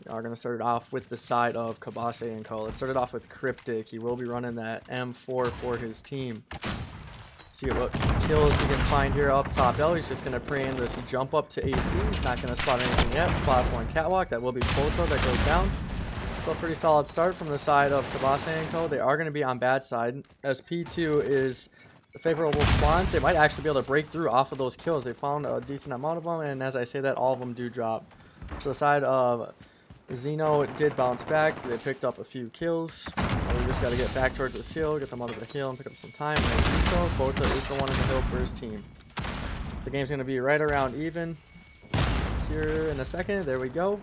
are going to start it off with the side of Cabasay and CO. Let's start it off with Cryptic. He will be running that M4 for his team. See what kills he can find here up top L. He's just going to pray in this jump up to AC. He's not going to spot anything yet. Spots one catwalk. That will be Photo that goes down. So a pretty solid start from the side of Cabasay and Co. They are going to be on bad side. As P2 is the favorable spawns, they might actually be able to break through off of those kills. They found a decent amount of them, and as I say that, all of them do drop. So the side of Xeno did bounce back. They picked up a few kills. We just got to get back towards the seal, get them out of the hill, and pick up some time. And they do so. Bota is the one in the hill for his team. The game's going to be right around even here in a second. There we go.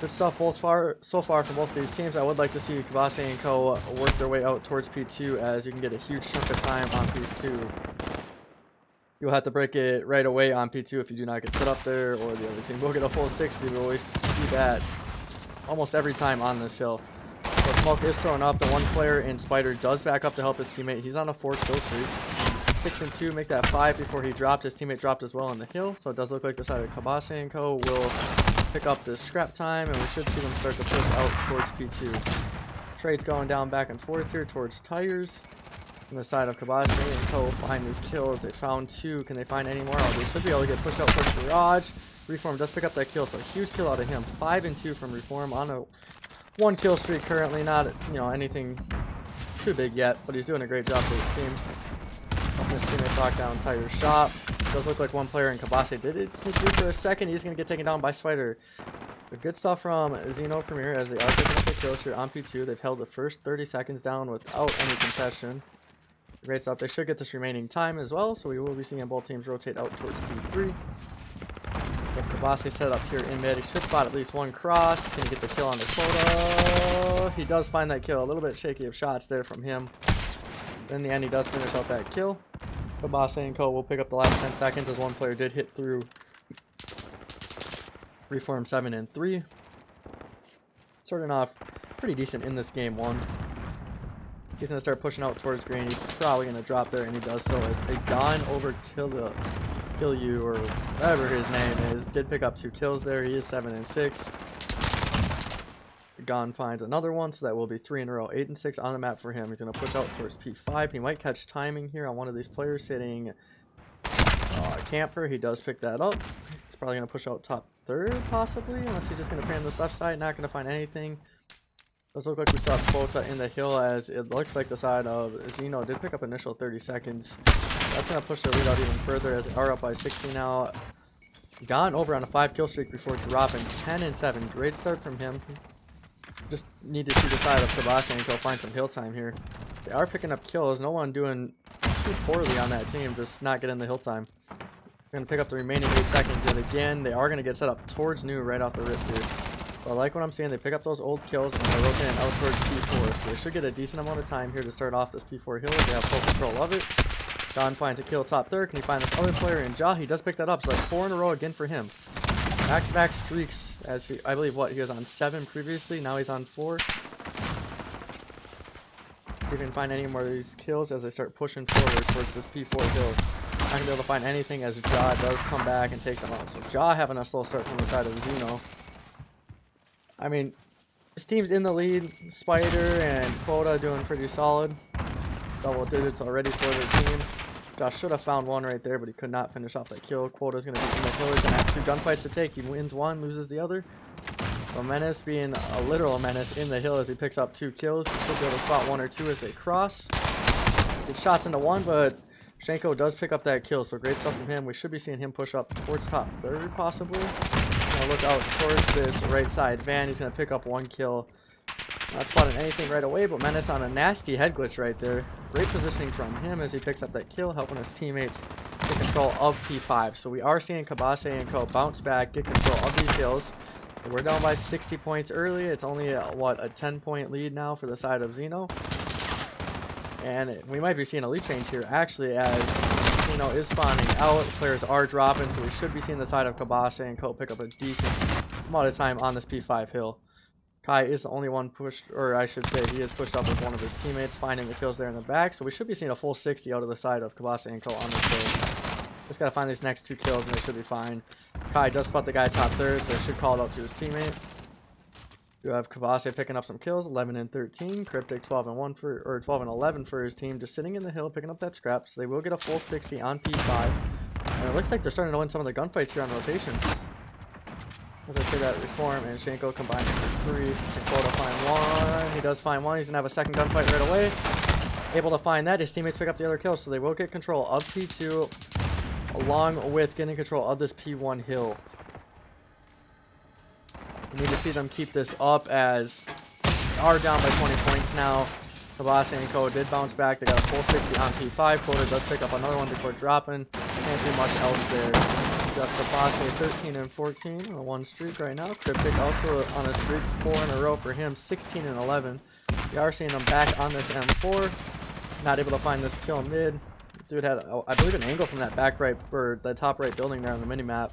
Good stuff so far from both of these teams. I would like to see Cabasay and Co. work their way out towards P2, as you can get a huge chunk of time on P2. You'll have to break it right away on P2 if you do not get set up there, or the other team will get a full 60. We always see that almost every time on this hill. So smoke is thrown up. The one player in Spider does back up to help his teammate. He's on a 4 kill streak. 6 and 2, make that 5 before he dropped. His teammate dropped as well on the hill, so it does look like the side of Cabasay and Co. will pick up this scrap time, and we should see them start to push out towards P2. Trades going down back and forth here towards tires. On the side of Cabasay and Co. find these kills. They found 2. Can they find any more? Oh, they should be able to get pushed out towards Garage. Reform does pick up that kill, so huge kill out of him. 5 and 2 from Reform on a 1 kill streak currently. Not, anything too big yet, but he's doing a great job for his team. Helping his teammate lock down Tire's shop. Does look like one player in Cabasay did sneak through for a second. He's going to get taken down by Spider. But good stuff from Xeno Premier as they are picking up the kills here on P2. They've held the first 30 seconds down without any contestation. Great stuff. They should get this remaining time as well, so we will be seeing both teams rotate out towards P3. With Cabasay set up here in mid, he should spot at least one cross. Can he get the kill on the quota? He does find that kill. A little bit shaky of shots there from him. In the end, he does finish out that kill. Cabasay and Co. will pick up the last 10 seconds as one player did hit through. Reform 7 and 3. Starting off pretty decent in this game 1. He's going to start pushing out towards green. He's probably going to drop there, and he does so as a Gone over Kill You, or whatever his name is, did pick up 2 kills there. He is 7 and 6. Gone finds another one, so that will be 3 in a row. 8 and 6 on the map for him. He's going to push out towards P5. He might catch timing here on one of these players hitting Camper. He does pick that up. He's probably going to push out top 3rd, possibly, unless he's just going to pan this left side. Not going to find anything. Does look like we saw Quota in the hill, as it looks like the side of Xeno did pick up initial 30 seconds. That's going to push their lead out even further as they are up by 60 now. Gone over on a 5 kill streak before dropping 10 and 7. Great start from him. Just need to see the side of Cabasay and go find some hill time here. They are picking up kills. No one doing too poorly on that team, just not getting the hill time. They're going to pick up the remaining 8 seconds, and again, they are going to get set up towards new right off the rip here. But I like what I'm seeing. They pick up those old kills and they're rotating out towards P4, so they should get a decent amount of time here to start off this P4 hill. They have full control of it. Don finds a kill top 3rd. Can he find this other player in Ja? He does pick that up, so that's 4 in a row again for him. Back-to-back streaks, as he, I believe, he was on 7 previously, now he's on 4. See if we can find any more of these kills as they start pushing forward towards this P4 hill. Not going to be able to find anything as Ja does come back and takes them out. So Ja having a slow start from the side of Xeno. I mean, this team's in the lead. Spider and Quota doing pretty solid. Double digits already for their team. Josh should have found one right there, but he could not finish off that kill. Quota's going to be in the hill. He's going to have 2 gunfights to take. He wins one, loses the other. So Menace being a literal menace in the hill as he picks up 2 kills. He should be able to spot 1 or 2 as they cross. Good shots into 1, but Shanko does pick up that kill, so great stuff from him. We should be seeing him push up towards top 3rd, possibly. Look out towards this right side van. He's going to pick up 1 kill. Not spotting anything right away, but Menace on a nasty head glitch right there. Great positioning from him as he picks up that kill, helping his teammates get control of P5. So we are seeing Cabasay and Co. bounce back, get control of these hills. We're down by 60 points early. It's only a 10-point lead now for the side of Xeno. And we might be seeing a lead change here, actually, as Xeno is spawning out. Players are dropping, so we should be seeing the side of Cabasay and Co. pick up a decent amount of time on this P5 hill. Kai is the only one pushed, or I should say he is pushed up with one of his teammates, finding the kills there in the back. So we should be seeing a full 60 out of the side of Cabasay and Co. on this hill. Just got to find these next 2 kills and they should be fine. Kai does spot the guy top 3rd, so they should call it out to his teammate. You have Cabasay picking up some kills, 11 and 13. Cryptic 12 and 1 for, or 12 and 11 for his team, just sitting in the hill picking up that scrap. So they will get a full 60 on P5. And it looks like they're starting to win some of the gunfights here on rotation. As I say that, Reform and Shanko combined for 3. Control to find 1. He does find 1. He's gonna have a second gunfight right away. Able to find that. His teammates pick up the other kills, so they will get control of P2, along with getting control of this P1 hill. We need to see them keep this up as they are down by 20 points now. Cabasay and CO did bounce back. They got a full 60 on P5. Quota does pick up another one before dropping. Can't do much else there. We got Cabasay 13 and 14 on a 1 streak right now. Cryptic also on a streak, 4 in a row for him, 16 and 11. We are seeing them back on this M4. Not able to find this kill mid. Dude had, I believe, an angle from that back right, or the top right building there on the minimap.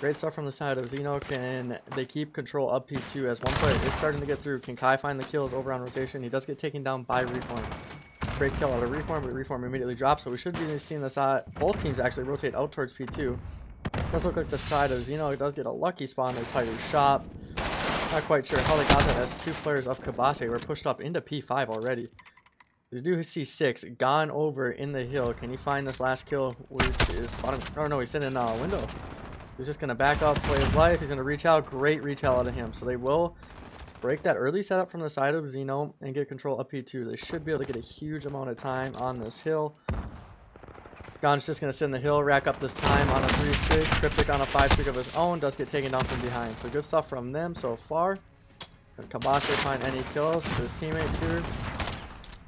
Great stuff from the side of Xeno. Can they keep control of P2 as one player is starting to get through? Can Kai find the kills over on rotation? He does get taken down by Reform. Great kill out of Reform, but Reform immediately drops, so we should be seeing the side. Both teams actually rotate out towards P2. Does look like the side of Xeno does get a lucky spawn in their tighter shop. Not quite sure how they got that as 2 players of Cabasay were pushed up into P5 already. We do see 6 gone over in the hill. Can he find this last kill, which is bottom? Oh no, he's sitting in a window. He's just gonna back up, play his life. He's gonna reach out. Great reach out of him. So they will break that early setup from the side of Xeno and get control of P2. They should be able to get a huge amount of time on this hill. Gon's just gonna sit in the hill, rack up this time on a 3 streak. Cryptic on a 5 streak of his own, does get taken down from behind. So good stuff from them so far. Can Cabasay find any kills with his teammates here?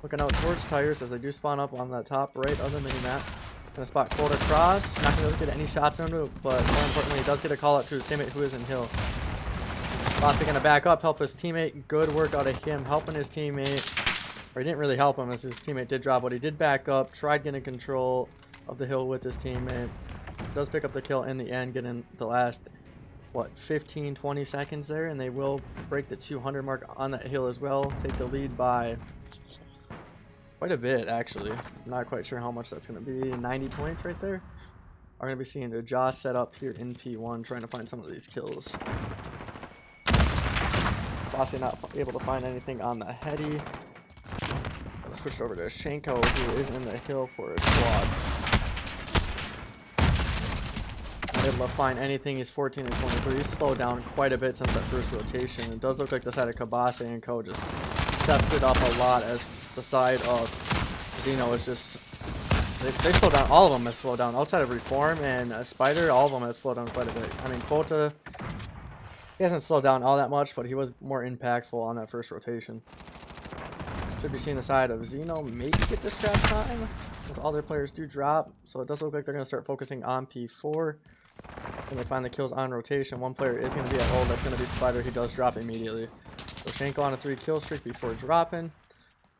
Looking out towards tires as they do spawn up on the top right of the minimap. Gonna spot Quota cross. Not gonna get any shots into it, but more importantly, he does get a call out to his teammate who is in hill. Cabasay gonna back up, help his teammate. Good work out of him, helping his teammate. Or he didn't really help him as his teammate did drop, but he did back up, tried getting control of the hill with his teammate. Does pick up the kill in the end, getting the last, what, 15-20 seconds there, and they will break the 200 mark on that hill as well. Take the lead by quite a bit, actually. I'm not quite sure how much that's going to be. 90 points right there. Are going to be seeing their jaw set up here in P1, trying to find some of these kills. Cabasay not able to find anything on the heady. Gonna switch over to Shanko, who is in the hill for his squad. Not able to find anything. He's 14 and 23. He's slowed down quite a bit since that first rotation. It does look like the side of Cabasay and CO just stepped it up a lot, as the side of Xeno is just, they slowed down. All of them have slowed down outside of Reform and Spider. All of them have slowed down quite a bit. I mean, Quota, he hasn't slowed down all that much, but he was more impactful on that first rotation. Should be seeing the side of Xeno maybe get the scrap time if all their players do drop. So it does look like they're going to start focusing on P4. When they find the kills on rotation, one player is going to be at hold. That's going to be Spider. He does drop immediately. So Shanko on a 3 kill streak before dropping.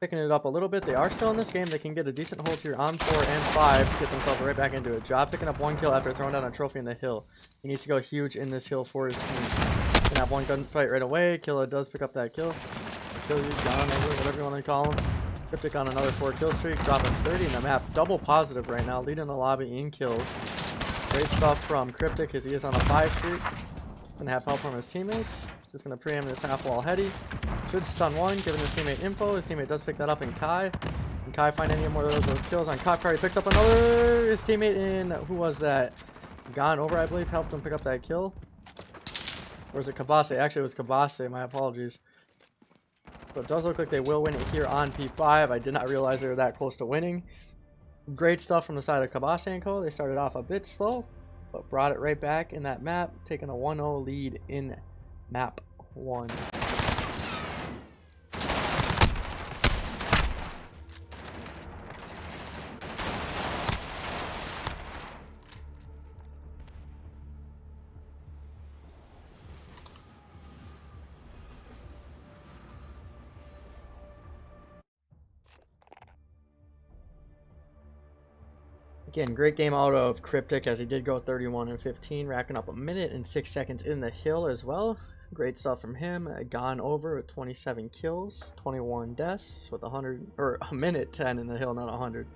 Picking it up a little bit. They are still in this game. They can get a decent hold here on 4 and 5 to get themselves right back into it. Job picking up 1 kill after throwing down a trophy in the hill. He needs to go huge in this hill for his team. Gonna have 1 gunfight right away. Killa does pick up that kill. Kill you, John, whatever you want to call him. Cryptic on another 4 kill streak, dropping 30 in the map. Double positive right now, leading the lobby in kills. Great stuff from Cryptic as he is on a 5 streak. Gonna have help from his teammates. Just gonna preempt this half wall heady. Should stun 1, giving his teammate info. His teammate does pick that up in Kai. Can Kai find any more of those kills on Copcar? He picks up another. His teammate in, who was that? Gone over, I believe, helped him pick up that kill. Or is it Cabasay? Actually, it was Cabasay. My apologies. But it does look like they will win it here on P5. I did not realize they were that close to winning. Great stuff from the side of Cabasay and CO. They started off a bit slow, but brought it right back in that map, taking a 1-0 lead in map 1. Again, great game out of Cryptic as he did go 31 and 15, racking up 1 minute and 6 seconds in the hill as well. Great stuff from him. Gone over with 27 kills, 21 deaths with 100 or 1 minute 10 in the hill, not 100.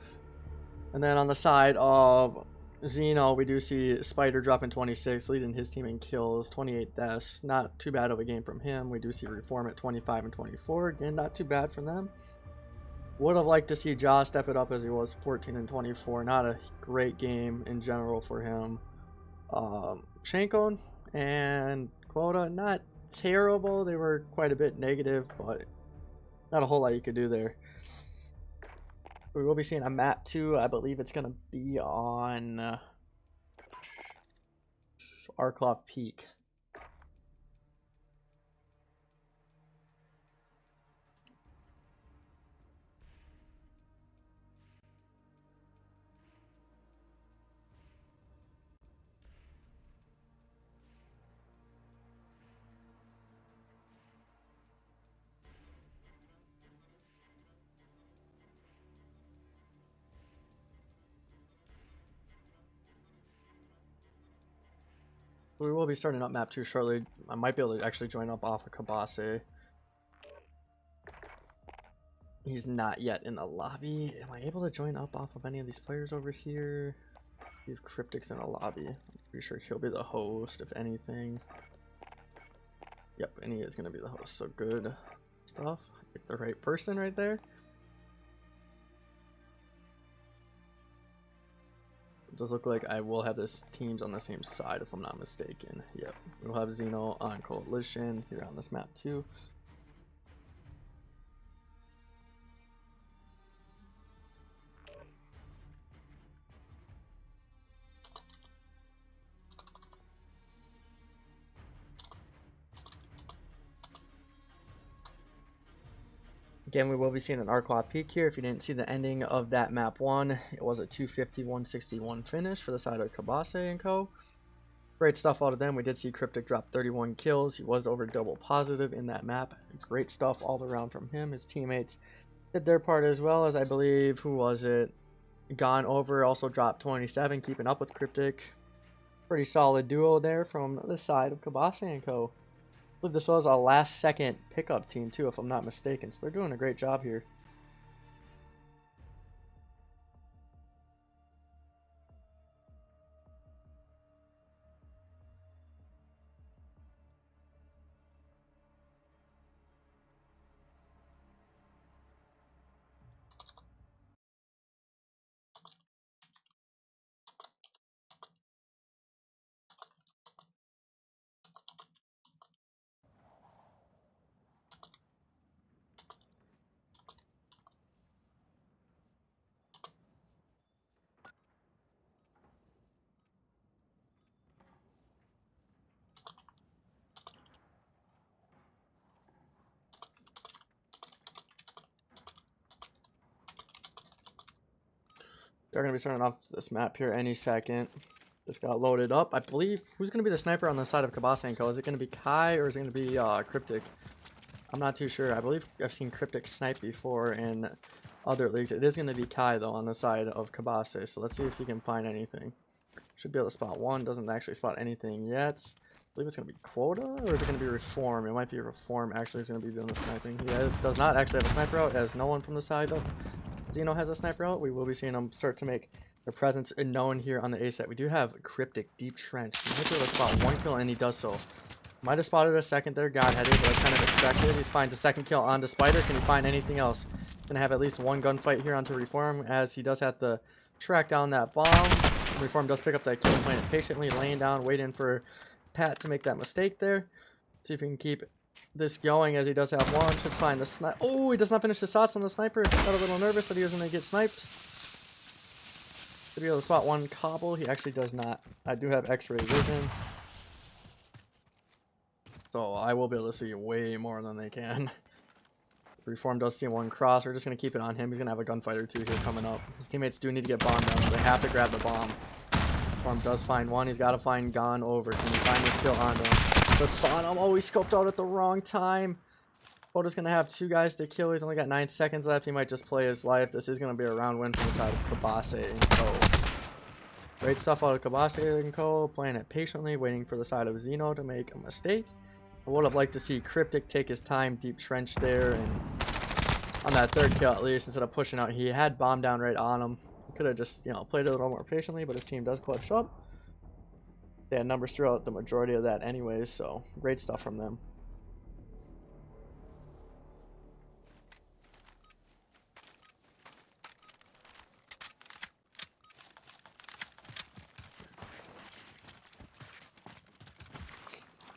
And then on the side of Xeno, we do see Spider dropping 26, leading his team in kills, 28 deaths. Not too bad of a game from him. We do see Reform at 25 and 24. Again, not too bad from them. Would have liked to see Jaw step it up as he was 14 and 24. Not a great game in general for him. Shanko and Quota, not terrible. They were quite a bit negative, but not a whole lot you could do there. We will be seeing a map 2. I believe it's going to be on Arklov Peak. We will be starting up map 2 shortly. I might be able to actually join up off of Cabasay. He's not yet in the lobby. Am I able to join up off of any of these players over here? See if Cryptic's in the lobby. I'm pretty sure he'll be the host, if anything. Yep, and he is going to be the host, so good stuff. Pick the right person right there. It does look like I will have this teams on the same side if I'm not mistaken. Yep, we'll have Xeno on Coalition here on this map too. Again, we will be seeing an Arklov Peak here. If you didn't see the ending of that map 1, it was a 250-161 finish for the side of Cabasay and Co. Great stuff out of them. We did see Cryptic drop 31 kills. He was over double positive in that map. Great stuff all around from him. His teammates did their part as well, as I believe, who was it? Gone Over also dropped 27, keeping up with Cryptic. Pretty solid duo there from the side of Cabasay and Co. I believe this was a last second pickup team too, if I'm not mistaken, so they're doing a great job here. They're going to be starting off this map here any second. Just got loaded up. I believe, who's going to be the sniper on the side of Cabasay and Co? Is it going to be Kai or is it going to be Cryptic? I'm not too sure. I believe I've seen Cryptic snipe before in other leagues. It is going to be Kai though on the side of Cabasay, so let's see if he can find anything. Should be able to spot one. Doesn't actually spot anything yet. I believe it's going to be Quota, or is it going to be Reform? It might be Reform actually is going to be doing the sniping. He does not actually have a sniper out, as no one from the side of Xeno has a sniper out. We will be seeing them start to make their presence known here on the A set. We do have Cryptic Deep Trench. He might be able to spot one kill, and he does so. Might have spotted a second there, God-headed, but I kind of expected. He finds a second kill onto Spider. Can he find anything else? Gonna have at least one gunfight here onto Reform, as he does have to track down that bomb. Reform does pick up that kill, playing it patiently, laying down, waiting for Pat to make that mistake there. See if he can keep this going, as he does have one. Should find the sniper. Oh, he does not finish his shots on the sniper. Got a little nervous that he was going to get sniped. Should be able to spot one cobble. He actually does not. I do have X-ray vision, so I will be able to see way more than they can. Reform does see one cross. We're just going to keep it on him. He's going to have a gunfight or two here coming up. His teammates do need to get bombed down, so they have to grab the bomb. Reform does find one. He's got to find Gone Over. Can he find this kill onto him? But spawn him. Oh, he scoped out at the wrong time. Quota's going to have two guys to kill. He's only got 9 seconds left. He might just play his life. This is going to be a round win for the side of Cabasay and Co. Great stuff out of Cabasay and Co. Playing it patiently, waiting for the side of Xeno to make a mistake. I would have liked to see Cryptic take his time, deep trench there, and on that third kill at least, instead of pushing out, he had bomb down right on him. Could have just, you know, played a little more patiently, but his team does clutch up. They had numbers throughout the majority of that anyways, so great stuff from them.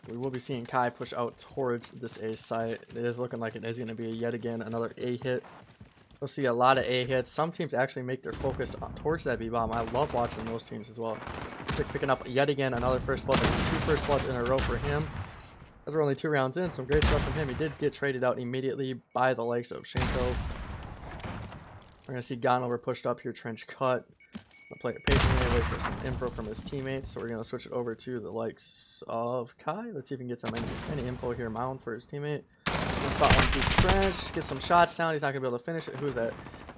We will be seeing Kai push out towards this A site. It is looking like it is going to be yet again another A hit. We'll see a lot of A hits. Some teams actually make their focus towards that B bomb. I love watching those teams as well. Picking up yet again another first blood. That's 2 first bloods in a row for him. As we're only 2 rounds in, some great stuff from him. He did get traded out immediately by the likes of Xeno. We're going to see Ganover pushed up here, trench cut. I'll play it patiently, wait for some info from his teammates. So we're going to switch it over to the likes of Kai. Let's see if we can get some any info here. Mound for his teammate. We'll spot one deep trench, get some shots down. He's not going to be able to finish it. Who's that?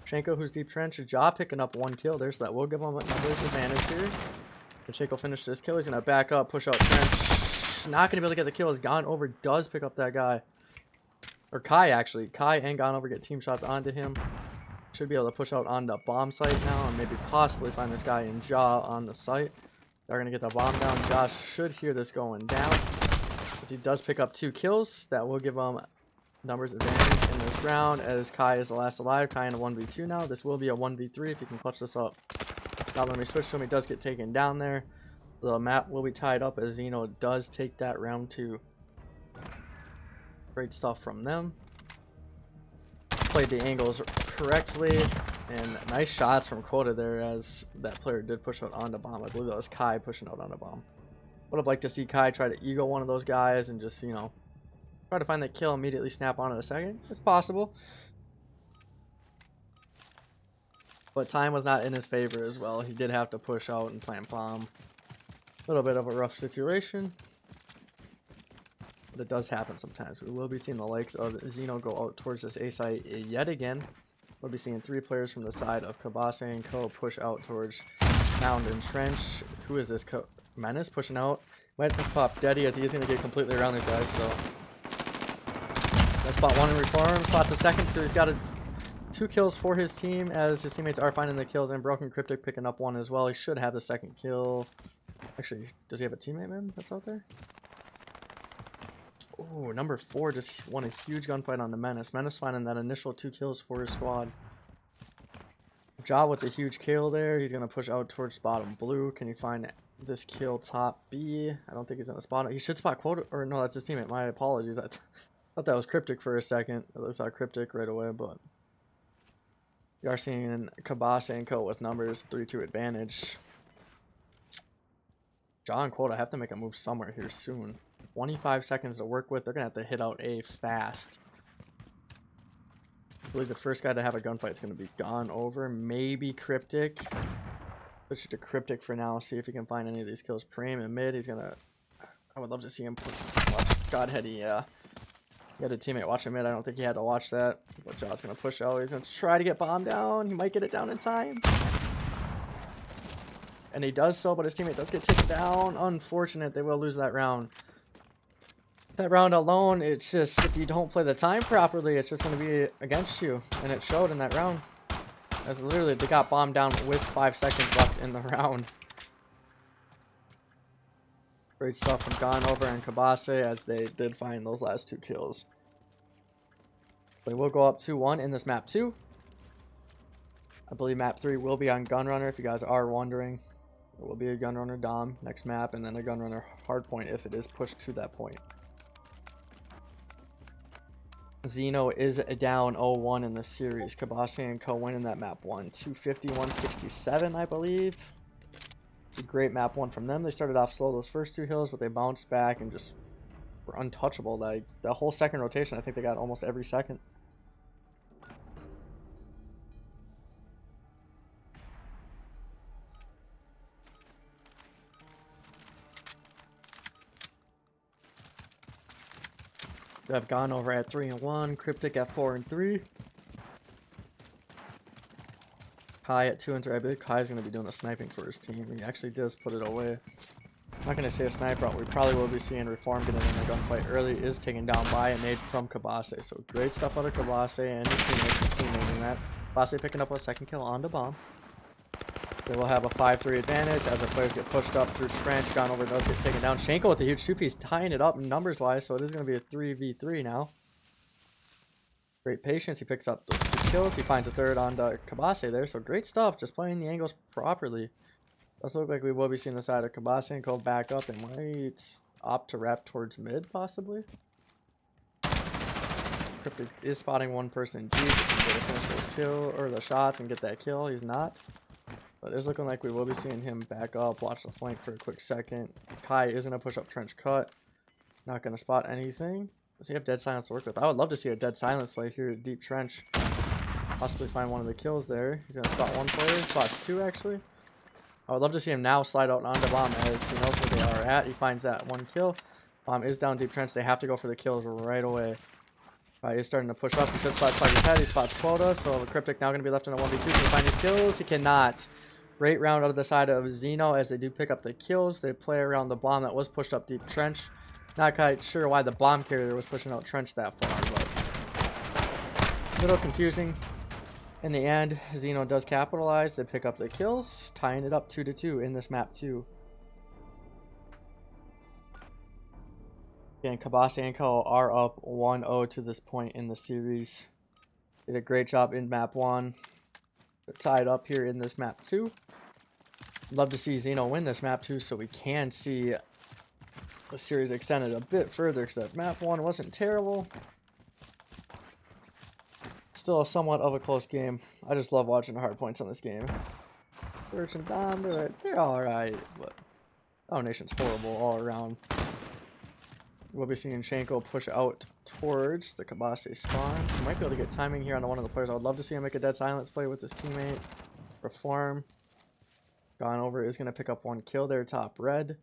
Shenko, who's deep trench. Ja picking up 1 kill. There's that. We'll give him a numbers advantage here. Shenko finished this kill. He's going to back up, push out trench. Not going to be able to get the kill as Ganover does pick up that guy. Or Kai, actually. Kai and Ganover get team shots onto him. Should be able to push out on the bomb site now and maybe possibly find this guy in Ja on the site. They're going to get the bomb down. Josh should hear this going down. If he does pick up 2 kills, that will give him numbers advantage in this round as Kai is the last alive. Kai in a 1v2 now. This will be a 1v3 if he can clutch this up. Not let me switch to him. He does get taken down there. The map will be tied up as Xeno does take that round 2. Great stuff from them. Played the angles correctly, and nice shots from Quota there as that player did push out on the bomb. I believe that was Kai pushing out on the bomb. Would have liked to see Kai try to ego one of those guys and just, you know, try to find that kill, immediately snap onto the second. It's possible. But time was not in his favor as well. He did have to push out and plant bomb. A little bit of a rough situation. But it does happen sometimes. We will be seeing the likes of Xeno go out towards this A site yet again. We'll be seeing 3 players from the side of Cabasay and CO push out towards Mound and Trench. Who is this? Menace pushing out. Might pop Deddy as he is going to get completely around these guys. So that's spot 1 in reform. Spots a second, so he's got 2 kills for his team as his teammates are finding the kills, and Broken Cryptic picking up 1 as well. He should have the 2nd kill. Actually, does he have a teammate, man, that's out there? Oh, number 4 just won a huge gunfight on the Menace. Menace finding that initial 2 kills for his squad. Ja with a huge kill there. He's going to push out towards bottom blue. Can he find this kill top B? I don't think he's going to spot it. He should spot Quota, or no, that's his teammate. My apologies. I thought that was Cryptic for a second. It looks like Cryptic right away, but we are seeing Cabasay and CO with numbers 3-2 advantage. Ja and Quota have to make a move somewhere here soon. 25 seconds to work with. They're going to have to hit out A fast. I believe the first guy to have a gunfight is going to be Ganover. Maybe Cryptic. Switch it to Cryptic for now. See if he can find any of these kills. Preem in mid. He's going to... I would love to see him watch Godheady. Yeah. He had a teammate watching mid. I don't think he had to watch that. But Ja's going to push out. He's going to try to get bomb down. He might get it down in time. And he does so, but his teammate does get taken down. Unfortunate. They will lose that round. That round alone, it's just, if you don't play the time properly, it's just going to be against you. And it showed in that round. As literally, they got bombed down with 5 seconds left in the round. Great stuff from Ganover and Cabasay as they did find those last 2 kills. They will go up 2-1 in this map 2. I believe map 3 will be on Gunrunner, if you guys are wondering. It will be a Gunrunner Dom next map, and then a Gunrunner Hardpoint if it is pushed to that point. Xeno is down 0-1 in the series. Cabasay and CO winning that map 1. 250-167, I believe. A great map 1 from them. They started off slow those first 2 hills, but they bounced back and just were untouchable. Like the whole second rotation, I think they got almost every second. I've gone over at 3-1, Cryptic at 4-3. Kai at 2-3. I believe Kai's going to be doing the sniping for his team. He actually does put it away. I'm not going to say a sniper, we probably will be seeing Reform getting in a gunfight early. Is taken down by a nade from Cabasay. So great stuff out of Cabasay and his teammates in that. Cabasay picking up a 2nd kill on the bomb. They will have a 5-3 advantage as the players get pushed up through trench. Gone over does get taken down. Schenkel with the huge 2-piece tying it up numbers wise, so it is going to be a 3v3 now. Great patience. He picks up those 2 kills. He finds a third on Cabasay there, so great stuff. Just playing the angles properly. Does look like we will be seeing the side of Cabasay and CO back up and might opt to wrap towards mid, possibly. Cryptic is spotting one person deep. He's going to finish those kill or the shots and get that kill. He's not. But it's looking like we will be seeing him back up. Watch the flank for a quick second. Kai is going to push up trench cut. Not going to spot anything. Does he have dead silence to work with? I would love to see a dead silence play here at deep trench. Possibly find one of the kills there. He's going to spot one player. Spots 2 actually. I would love to see him now slide out onto bomb as he knows where they are at. He finds that 1 kill. Bomb is down deep trench. They have to go for the kills right away. He's starting to push up. He should spot Spider's head. He spots Quota. So Cryptic now going to be left in a 1v2. Can he find these kills? He cannot. Great round out of the side of Xeno as they do pick up the kills. They play around the bomb that was pushed up deep trench. Not quite sure why the bomb carrier was pushing out trench that far, but a little confusing. In the end, Xeno does capitalize. They pick up the kills, tying it up 2-2 in this map too. Again, Cabasay and CO are up 1-0 to this point in the series. Did a great job in map 1. They're tied up here in this map 2. Love to see Xeno win this map 2 so we can see the series extended a bit further because that map 1 wasn't terrible. Still somewhat of a close game. I just love watching the hard points on this game. Birch and Dom, they're alright, but Domination's horrible all around. We'll be seeing Schenkel push out towards the Cabasay spawns. He might be able to get timing here on one of the players. I would love to see him make a dead silence play with his teammate. Reform. Gone over is going to pick up 1 kill there, top red.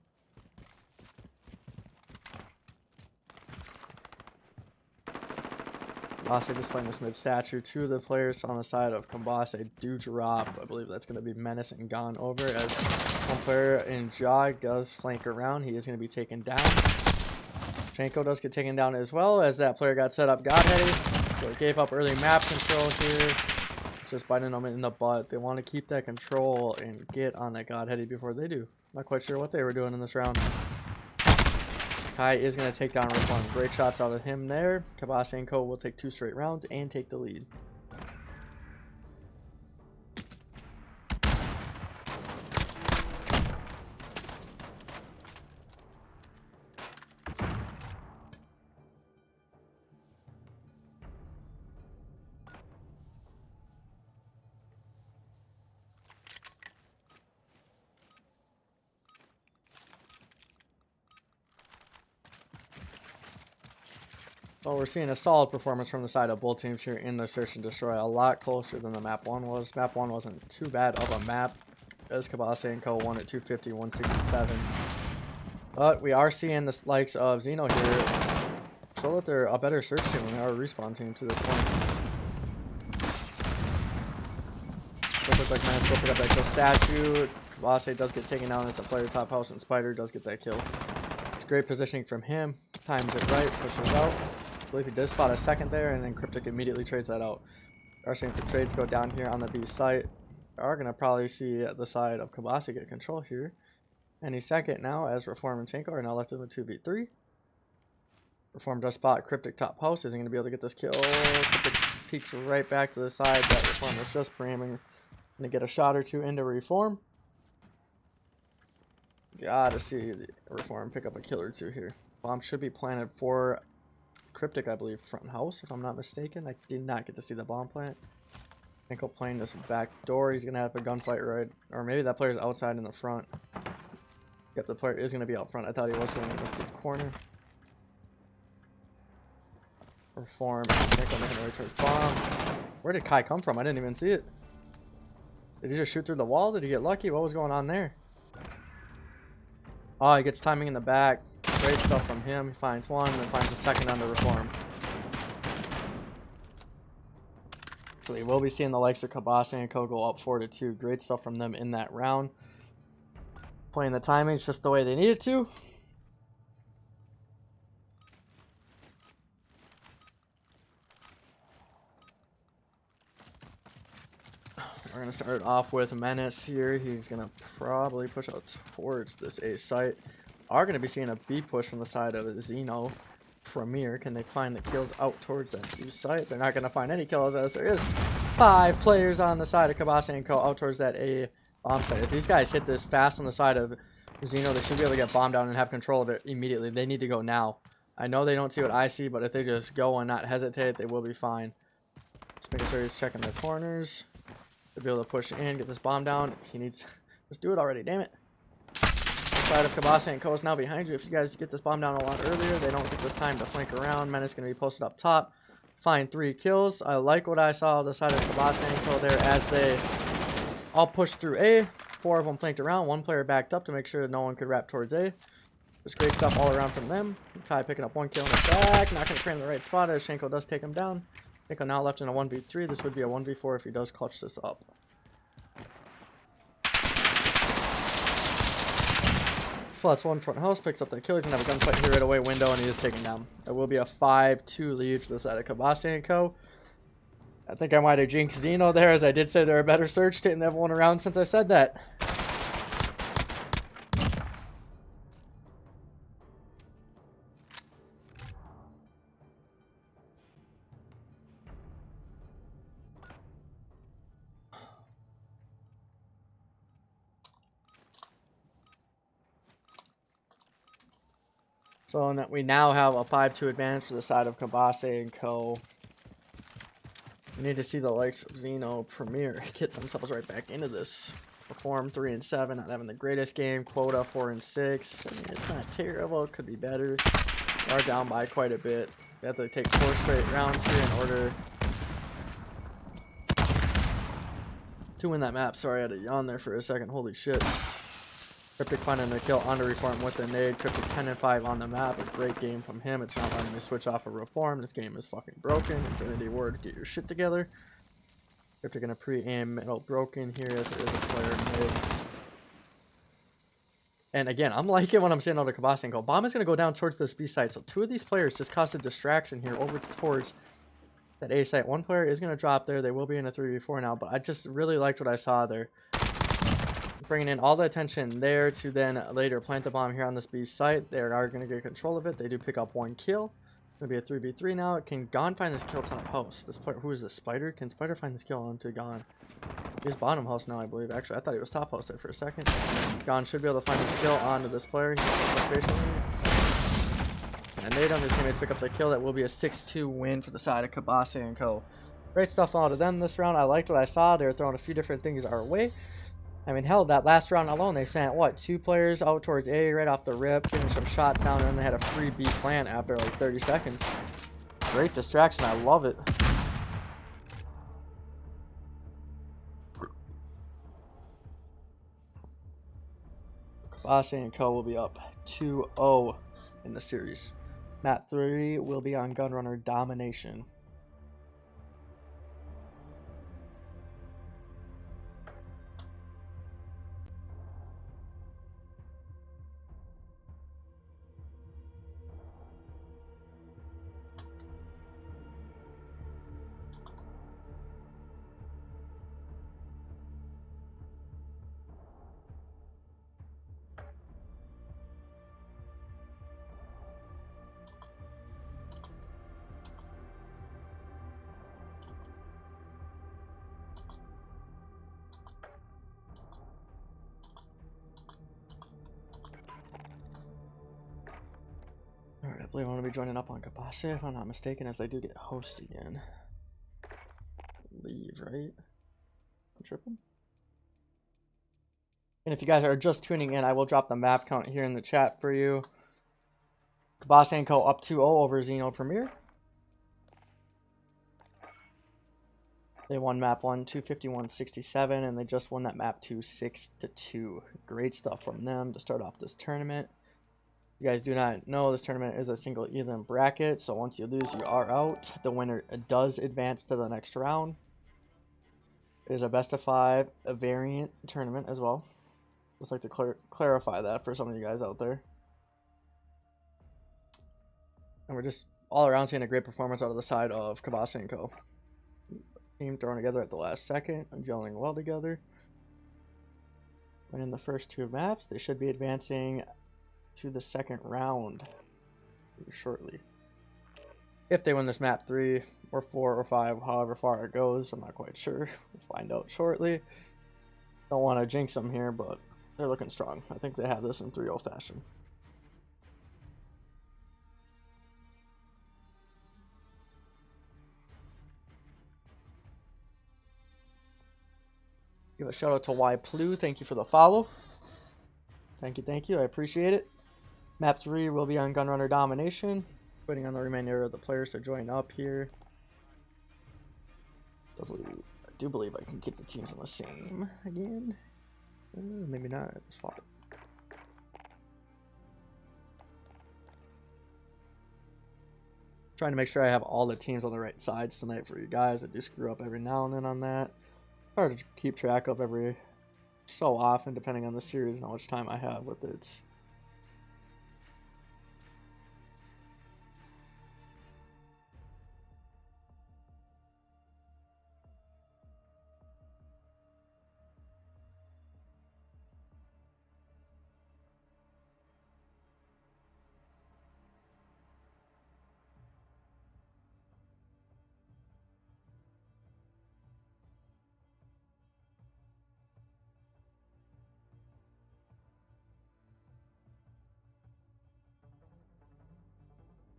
Cabasay just playing this mid statue. 2 of the players on the side of Cabasay do drop. I believe that's going to be Menace and Gone over as one player in Jog does flank around. He is going to be taken down. Schenkel does get taken down as well as that player got set up godheaded. So it gave up early map control here. It's just biting them in the butt. They want to keep that control and get on that godheaded before they do. Not quite sure what they were doing in this round. Kai is going to take down Reform. Great shots out of him there. Cabasay and CO will take 2 straight rounds and take the lead. Well, we're seeing a solid performance from the side of both teams here in the Search and Destroy. A lot closer than the map 1 was. Map 1 wasn't too bad of a map as Cabasay and CO won at 250, 167. But we are seeing the likes of Xeno here show that they're a better search team than they are a respawn team to this point. Does look like Menace will pick up that kill statue. Cabasay does get taken down as the player top house, and Spider does get that kill. Great positioning from him. Times it right, pushes out. I believe he did spot a second there, and then Cryptic immediately trades that out. Our seeing some trades go down here on the B site. We are going to probably see the side of Cabasay get control here. Any second now, as Reform and Schenkel are now left in the 2v3. Reform does spot Cryptic top post. Isn't going to be able to get this kill. Cryptic peeks right back to the side that Reform was just preaming. Going to get a shot or 2 into Reform. Gotta see the Reform pick up a kill or 2 here. Bomb should be planted for Cryptic, I believe, front house, if I'm not mistaken. I did not get to see the bomb plant. Schenkel playing this back door. He's going to have a gunfight right. Or maybe that player's outside in the front. Yep, the player is going to be out front. I thought he was sitting in this deep corner. Reform. Schenkel making the way towards bomb. Where did Kai come from? I didn't even see it. Did he just shoot through the wall? Did he get lucky? What was going on there? Oh, he gets timing in the back. Great stuff from him. He finds one, then finds the second on the Reform. So we will be seeing the likes of Cabasay and CO go up 4-2. Great stuff from them in that round. Playing the timings just the way they needed to. We're going to start off with Menace here. He's going to probably push out towards this A site. Are going to be seeing a B push from the side of Xeno Premier. Can they find the kills out towards that B site? They're not going to find any kills as there is 5 players on the side of Cabasay and CO out towards that A bomb site. If these guys hit this fast on the side of Xeno, they should be able to get bombed down and have control of it immediately. They need to go now. I know they don't see what I see, but if they just go and not hesitate, they will be fine. Just making sure he's checking their corners to be able to push in, get this bomb down. He needs, just do it already, damn it. Side of Cabasay and CO is now behind you. If you guys get this bomb down a lot earlier, they don't get this time to flank around. Menace going to be posted up top. Find 3 kills. I like what I saw on the side of Cabasay and CO there as they all pushed through A. 4 of them flanked around. 1 player backed up to make sure that no one could wrap towards A. Just great stuff all around from them. Kai picking up 1 kill in the back. Not going to cram the right spot as Shenko does take him down. Shenko now left in a 1v3. This would be a 1v4 if he does clutch this up. +1 front house picks up the kill. He's going to have a gunfight here right away window and he is taken down. There will be a 5-2 lead for the side of Cabasay and CO. I think I might have jinxed Xeno there, as I did say they're a better search team than everyone around since I said that. So we now have a 5-2 advantage for the side of Cabasay and CO. We need to see the likes of Xeno Premier get themselves right back into this. Perform 3-7, not having the greatest game. Quota 4-6. I mean, it's not terrible. It could be better. They are down by quite a bit. They have to take 4 straight rounds here in order to win that map. Sorry, I had to yawn there for a second. Holy shit. Cryptic finding the kill on the Reform with a nade. Cryptic 10-5 on the map. A great game from him. It's not letting me switch off a Reform. This game is fucking broken. Infinity Ward, get your shit together. Cryptic gonna pre-aim middle broken here as there is a player mid. And again, I'm liking when I'm seeing all the Cabasay and CO. Bomb is gonna go down towards this B site. So 2 of these players just caused a distraction here over towards that A site. 1 player is gonna drop there. They will be in a 3v4 now, but I just really liked what I saw there. Bringing in all the attention there to then later plant the bomb here on this B site. They are going to get control of it. They do pick up 1 kill. It's going to be a 3v3 now. Can Gon find this kill top house? This player, who is this? Spider? Can Spider find this kill onto Gon? He's bottom house now, I believe. Actually, I thought he was top house there for a second. Gon should be able to find this kill onto this player. And they his teammates pick up the kill. That will be a 6-2 win for the side of Cabasay and CO. Great stuff out of them this round. I liked what I saw. They were throwing a few different things our way. I mean, hell, that last round alone, they sent, what, 2 players out towards A right off the rip, getting some shots down, and then they had a free B plant after like 30 seconds. Great distraction, I love it. Cabasay and CO will be up 2-0 in the series. Map 3 will be on Gunrunner Domination. Alright, I believe I'm going to be joining up on Cabasay if I'm not mistaken, as they do get host again. Leave, right? I'm tripping. And if you guys are just tuning in, I will drop the map count here in the chat for you. Cabasay and CO up 2-0 over Xeno Premier. They won map 1 251-67, and they just won that map 2 6-2. Great stuff from them to start off this tournament. You guys do not know, this tournament is a single elim bracket, so once you lose, you are out. The winner does advance to the next round. It is a best of 5 variant tournament as well. Just like to clarify that for some of you guys out there. And we're just all around seeing a great performance out of the side of Cabasay and CO. team thrown together at the last second and gelling well together. Winning the first 2 maps, they should be advancing to the second round shortly. If they win this map 3 or 4 or 5, however far it goes, I'm not quite sure. We'll find out shortly. Don't want to jinx them here, but they're looking strong. I think they have this in 3-0 fashion. Give a shout out to YPlu. Thank you for the follow. Thank you. I appreciate it. Map 3 will be on Gunrunner Domination. Waiting on the remainder of the players to join up here. I do believe I can keep the teams on the same again. Maybe not at this spot. Trying to make sure I have all the teams on the right sides tonight for you guys. I do screw up every now and then on that. Hard to keep track of every so often, depending on the series and how much time I have with it.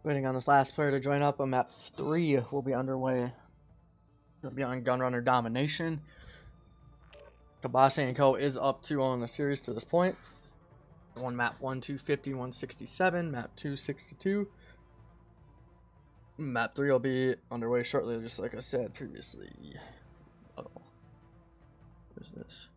Waiting on this last player to join up. On map 3 will be underway. It'll be on Gunrunner Domination. Cabasay and CO is up 2-0 in the series to this point. One map 1, 250, 167. Map 2, 62. Map 3 will be underway shortly, just like I said previously. Uh-oh. What is this?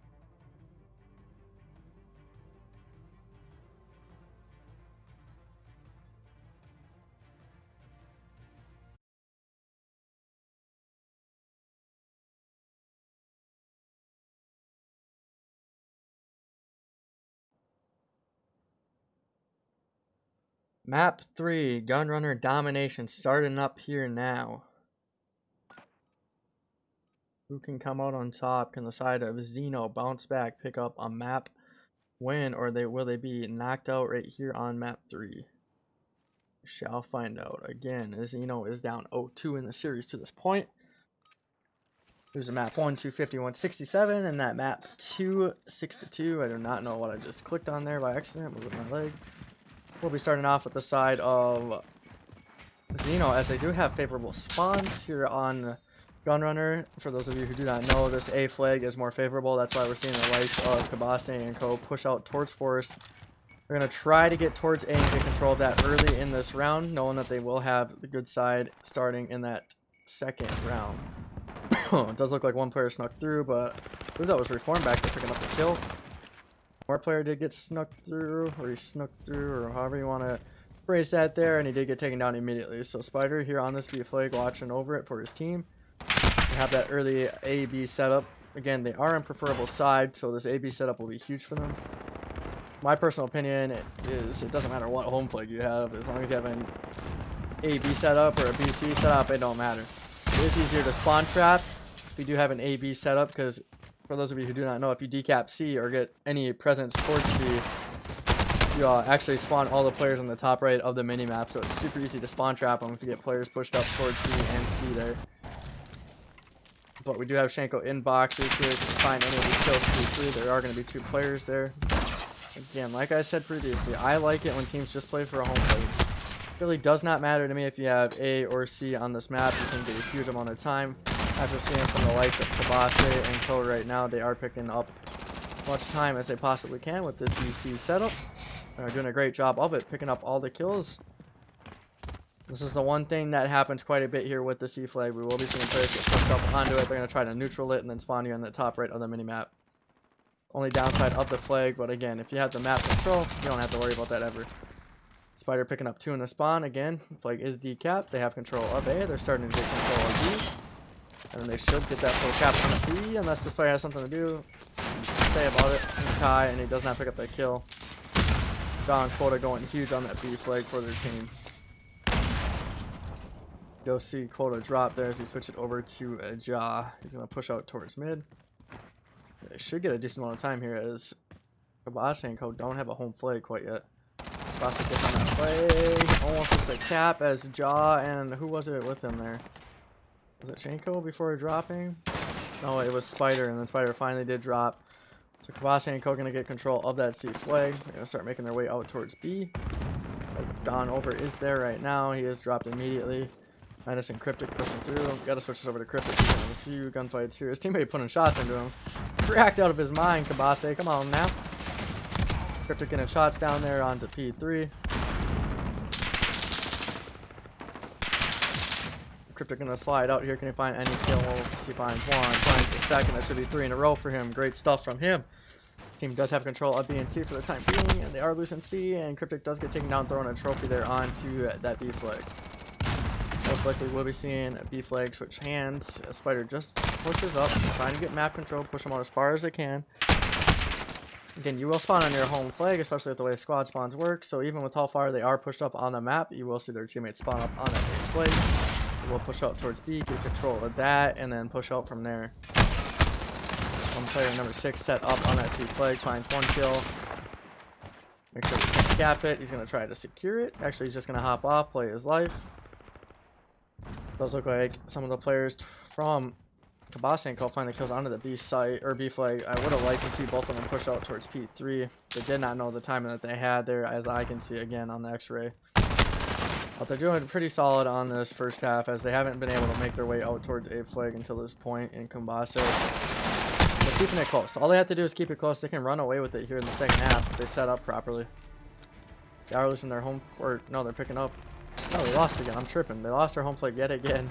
Map 3, Gunrunner Domination, starting up here now. Who can come out on top? Can the side of Xeno bounce back, pick up a map win, or will they be knocked out right here on map 3? Shall find out. Again, Xeno is down 0-2 in the series to this point. There's a map 1, 250, 167, and that map 2, 6-2. I do not know what I just clicked on there by accident. Moving my leg. We'll be starting off with the side of Xeno, as they do have favorable spawns here on Gunrunner. For those of you who do not know, this A flag is more favorable. That's why we're seeing the likes of Cabasay and CO push out towards Forest. We're going to try to get towards A and get control of that early in this round, knowing that they will have the good side starting in that second round. It does look like one player snuck through, but I believe that was Reform back there picking up the kill. More player did get snuck through, or he snuck through, or however you want to phrase that there, and he did get taken down immediately. So Spider here on this B flag watching over it for his team. They have that early A-B setup. Again, they are on preferable side, so this A-B setup will be huge for them. My personal opinion is it doesn't matter what home flag you have, as long as you have an A-B setup or a B-C setup, it don't matter. It is easier to spawn trap if you do have an A-B setup, because for those of you who do not know, if you decap C or get any presence towards C, you actually spawn all the players on the top right of the minimap, so it's super easy to spawn trap them if you get players pushed up towards B and C there. But we do have Shanko in boxes here. If you can find any of these kills through, there are going to be 2 players there. Again, like I said previously, I like it when teams just play for a home plate. It really does not matter to me if you have A or C on this map. You can get a huge amount of time. As we're seeing from the likes of Cabasay and CO right now, they are picking up as much time as they possibly can with this BC setup. They're doing a great job of it, picking up all the kills. This is the one thing that happens quite a bit here with the C flag. We will be seeing players get pushed up onto it. They're going to try to neutral it and then spawn you on the top right of the minimap. Only downside of the flag, but again, if you have the map control, you don't have to worry about that ever. Spider picking up 2 in the spawn. Again, flag is decapped. They have control of A. They're starting to get control of B. And then they should get that full cap on the B, unless this player has something to do say about it. Kai, and he does not pick up that kill. John Quota going huge on that B flag for their team. You'll see Quota drop there as we switch it over to Ja. He's going to push out towards mid. They should get a decent amount of time here as Cabasay and CO don't have a home flag quite yet. Cabasay gets on that play. Almost gets the cap as Ja and who was it with him there? Was it Shanko before dropping? No, it was Spider, and then Spider finally did drop. So Cabasay and CO going to get control of that C flag. They're going to start making their way out towards B. As Don Over is there right now. He is dropped immediately. Minus and Cryptic pushing through. Gotta switch this over to Cryptic. He's having a few gunfights here. His teammate putting shots into him. Cracked out of his mind, Cabasay. Come on now. Cryptic getting shots down there onto P3. Cryptic gonna slide out here. Can he find any kills? He finds one. Finds the second. That should be 3 in a row for him. Great stuff from him. Team does have control of B and C for the time being, and they are losing C. And Cryptic does get taken down, throwing a trophy there onto that B flag. Most likely we'll be seeing a B flag switch hands as Spider just pushes up, trying to get map control, push them out as far as they can. Again, you will spawn on your home flag, especially with the way squad spawns work, so even with how far they are pushed up on the map, you will see their teammates spawn up on that A flag. They will push out towards B, get control of that, and then push out from there. One player number 6 set up on that C flag, finds 1 kill. Make sure he can't cap it. He's going to try to secure it. Actually, he's just going to hop off, play his life. Does look like some of the players from Cabasay and CO find the kills onto the B site or B flag. I would have liked to see both of them push out towards P3. They did not know the timing that they had there, as I can see again on the X-ray. But they're doing pretty solid on this first half, as they haven't been able to make their way out towards A flag until this point in Cabasay. They're keeping it close. All they have to do is keep it close. They can run away with it here in the second half if they set up properly. They are losing their home, or no, they're picking up. No, they lost again. I'm tripping. They lost their home flag yet again.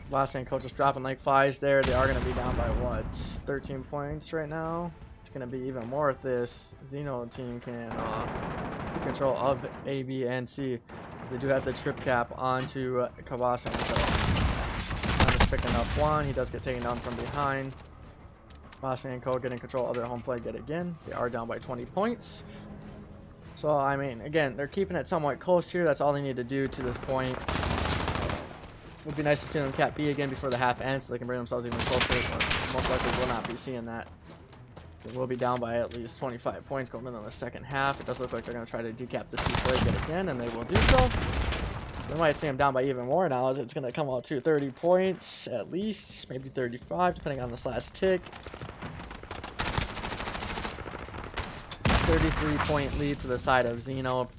Cabasay and CO just dropping like flies there. They are going to be down by what? 13 points right now. It's going to be even more if this Xeno team can keep control of A, B, and C. They do have the trip cap onto Cabasay and CO. I'm just picking up 1. He does get taken down from behind. Cabasay and CO getting control of their home flag yet again. They are down by 20 points. So, I mean, again, they're keeping it somewhat close here. That's all they need to do to this point. It would be nice to see them cap B again before the half ends so they can bring themselves even closer, but most likely will not be seeing that. They will be down by at least 25 points going into the second half. It does look like they're going to try to decap the C flag yet again, and they will do so. We might see them down by even more now, as it's going to come out to 30 points at least, maybe 35, depending on this last tick. 33-point lead for the side of Xeno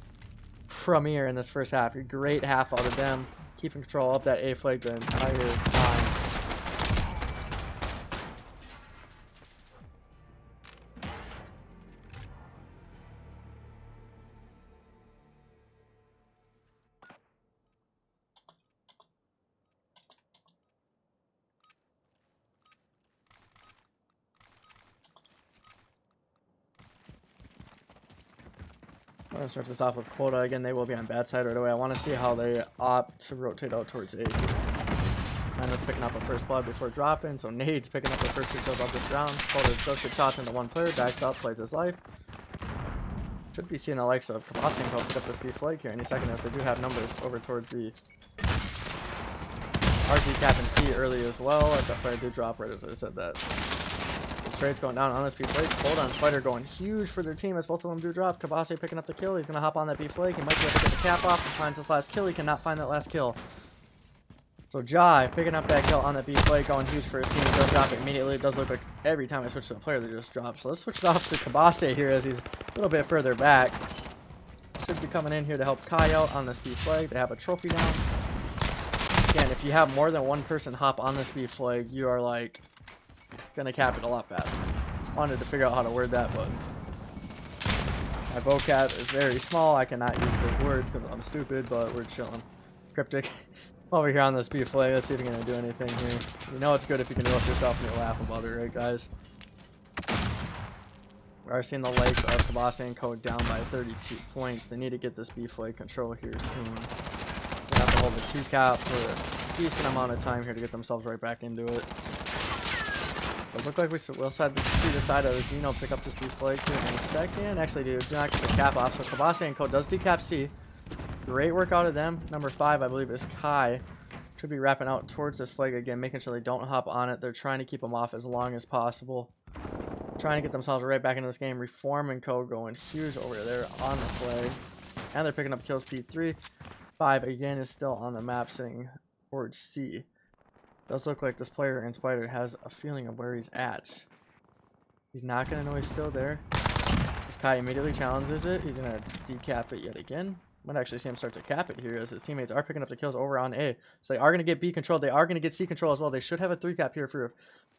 Premier in this first half. A great half out of them, keeping control of that A flag the entire time. I'm going to start this off with Quota. Again, they will be on bad side right away. I want to see how they opt to rotate out towards A. Minus picking up a first blood before dropping, so Nade's picking up the first 2 kills of this round. Quota does get shots into 1 player, backs up, plays his life. Should be seeing the likes of Cabasay and CO pick up this B flag here any second, as they do have numbers over towards B. RG cap and C early as well, as that player did drop right as I said that. Trade's going down on this B flag. Hold on, Spider going huge for their team as both of them do drop. Cabasay picking up the kill. He's going to hop on that B flag. He might be able to get the cap off. He finds this last kill. He cannot find that last kill. So Jai picking up that kill on that B flag, going huge for his team. He does drop it immediately. It does look like every time I switch to a player, they just drop. So let's switch it off to Cabasay here as he's a little bit further back. Should be coming in here to help Kai out on this B flag. They have a trophy down. Again, if you have more than 1 person hop on this B flag, you are like gonna cap it a lot faster. Wanted to figure out how to word that, but my vocab is very small. I cannot use big words because I'm stupid, but we're chilling. Cryptic over here on this B flag. Let's see if we're gonna do anything here. You know it's good if you can roast yourself and you laugh about it, right, guys? We are seeing the legs of Cabasay and CO down by 32 points. They need to get this B flag control here soon. They have to hold the 2 cap for a decent amount of time here to get themselves right back into it. It looks like we'll see the side of Xeno pick up this B flag here in a second. Actually, do not get the cap off. So Cabasay and CO does decap C. Great work out of them. Number 5, I believe, is Kai. Should be wrapping out towards this flag again, making sure they don't hop on it. They're trying to keep them off as long as possible. Trying to get themselves right back into this game. Reform and Co going huge over there on the flag. And they're picking up kills. P3. 5 again is still on the map, sitting towards C. Does look like this player in Spider has a feeling of where he's at. He's not going to know he's still there. This Kai immediately challenges it. He's going to decap it yet again. Might actually see him start to cap it here as his teammates are picking up the kills over on A. So they are going to get B control. They are going to get C control as well. They should have a 3 cap here for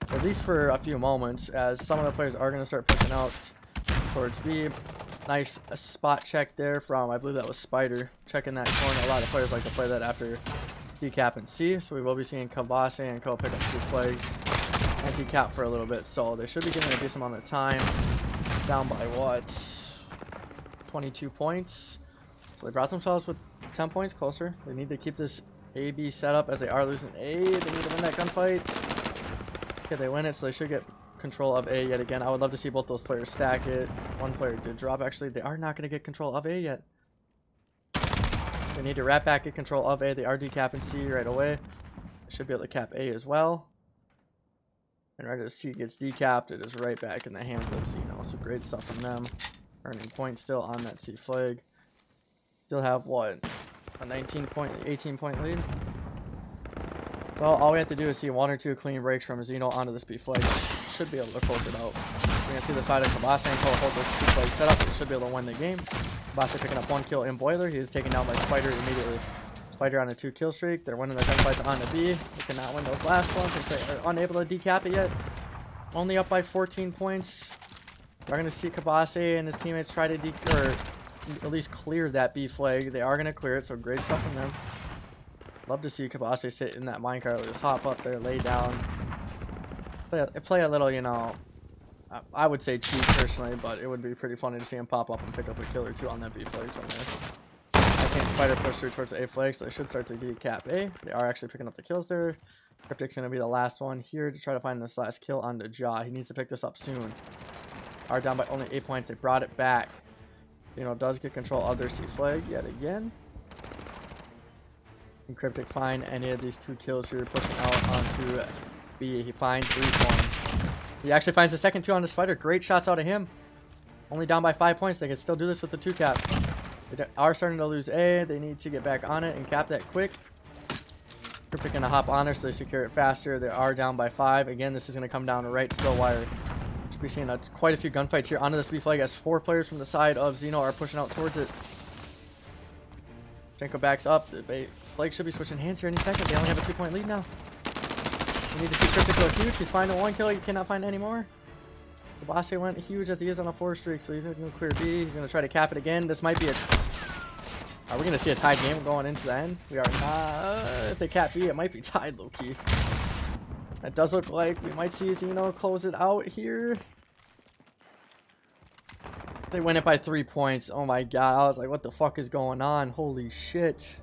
at least for a few moments, as some of the players are going to start pushing out towards B. Nice spot check there from, I believe that was Spider, checking that corner. A lot of players like to play that after decap and C. So we will be seeing Cabasay and CO pick up 2 flags and decap for a little bit. So they should be getting a decent amount of time. Down by what? 22 points. So they brought themselves with 10 points closer. They need to keep this A-B set up as they are losing A. They need to win that gunfight. Okay, they win it, so they should get control of A yet again. I would love to see both those players stack it. One player did drop. Actually, they are not going to get control of A yet. They need to wrap back, get control of A. They are decapping C right away. They should be able to cap A as well. And right as C gets decapped, it is right back in the hands of Xeno. So great stuff from them. Earning points still on that C flag. Still have what? A 18 point lead? So all we have to do is see 1 or 2 clean breaks from Xeno onto this B flag. Should be able to close it out. We're going to see the side of Cabasay and CO hold those 2 flags set up. They should be able to win the game. Cabasay picking up 1 kill in Boiler. He is taken down by Spider immediately. Spider on a 2 kill streak. They're winning their gunfights on the B. They cannot win those last ones since they are unable to decap it yet. Only up by 14 points. We're going to see Cabasay and his teammates try to at least clear that B flag. They are going to clear it, so great stuff from them. Love to see Cabasay sit in that minecart, just hop up there, lay down, play a little, you know, I would say cheat personally, but it would be pretty funny to see him pop up and pick up a kill or 2 on that B flag from there. I've seen Spider push through towards the A flag, so they should start to decap A. They are actually picking up the kills there. Cryptic's going to be the last one here to try to find this last kill on the Jaw. He needs to pick this up soon. Are down by only 8 points. They brought it back. You know, does get control of their C flag yet again. Can Cryptic find any of these 2 kills here, pushing out onto B? He finds 3 He actually finds the second 2 on the Spider. Great shots out of him. Only down by 5 points. They can still do this with the 2 cap. They are starting to lose A. They need to get back on it and cap that quick. Cryptic gonna hop on there so they secure it faster. They are down by 5. Again, this is gonna come down to right still wire. Should be seeing quite a few gunfights here onto this B flag as 4 players from the side of Xeno are pushing out towards it. Jenko backs up. The flag should be switching hands here any second. They only have a 2-point lead now. We need to see Cryptic go huge. He's finding 1 kill. He cannot find any more. Cabasay went huge as he is on a 4 streak, so he's going to clear B. He's going to try to cap it again. This might be Are we going to see a tied game going into the end? We are not. If they cap B, it might be tied low-key. That does look like we might see Xeno close it out here. They win it by 3 points. Oh my god. I was like, what the fuck is going on? Holy shit.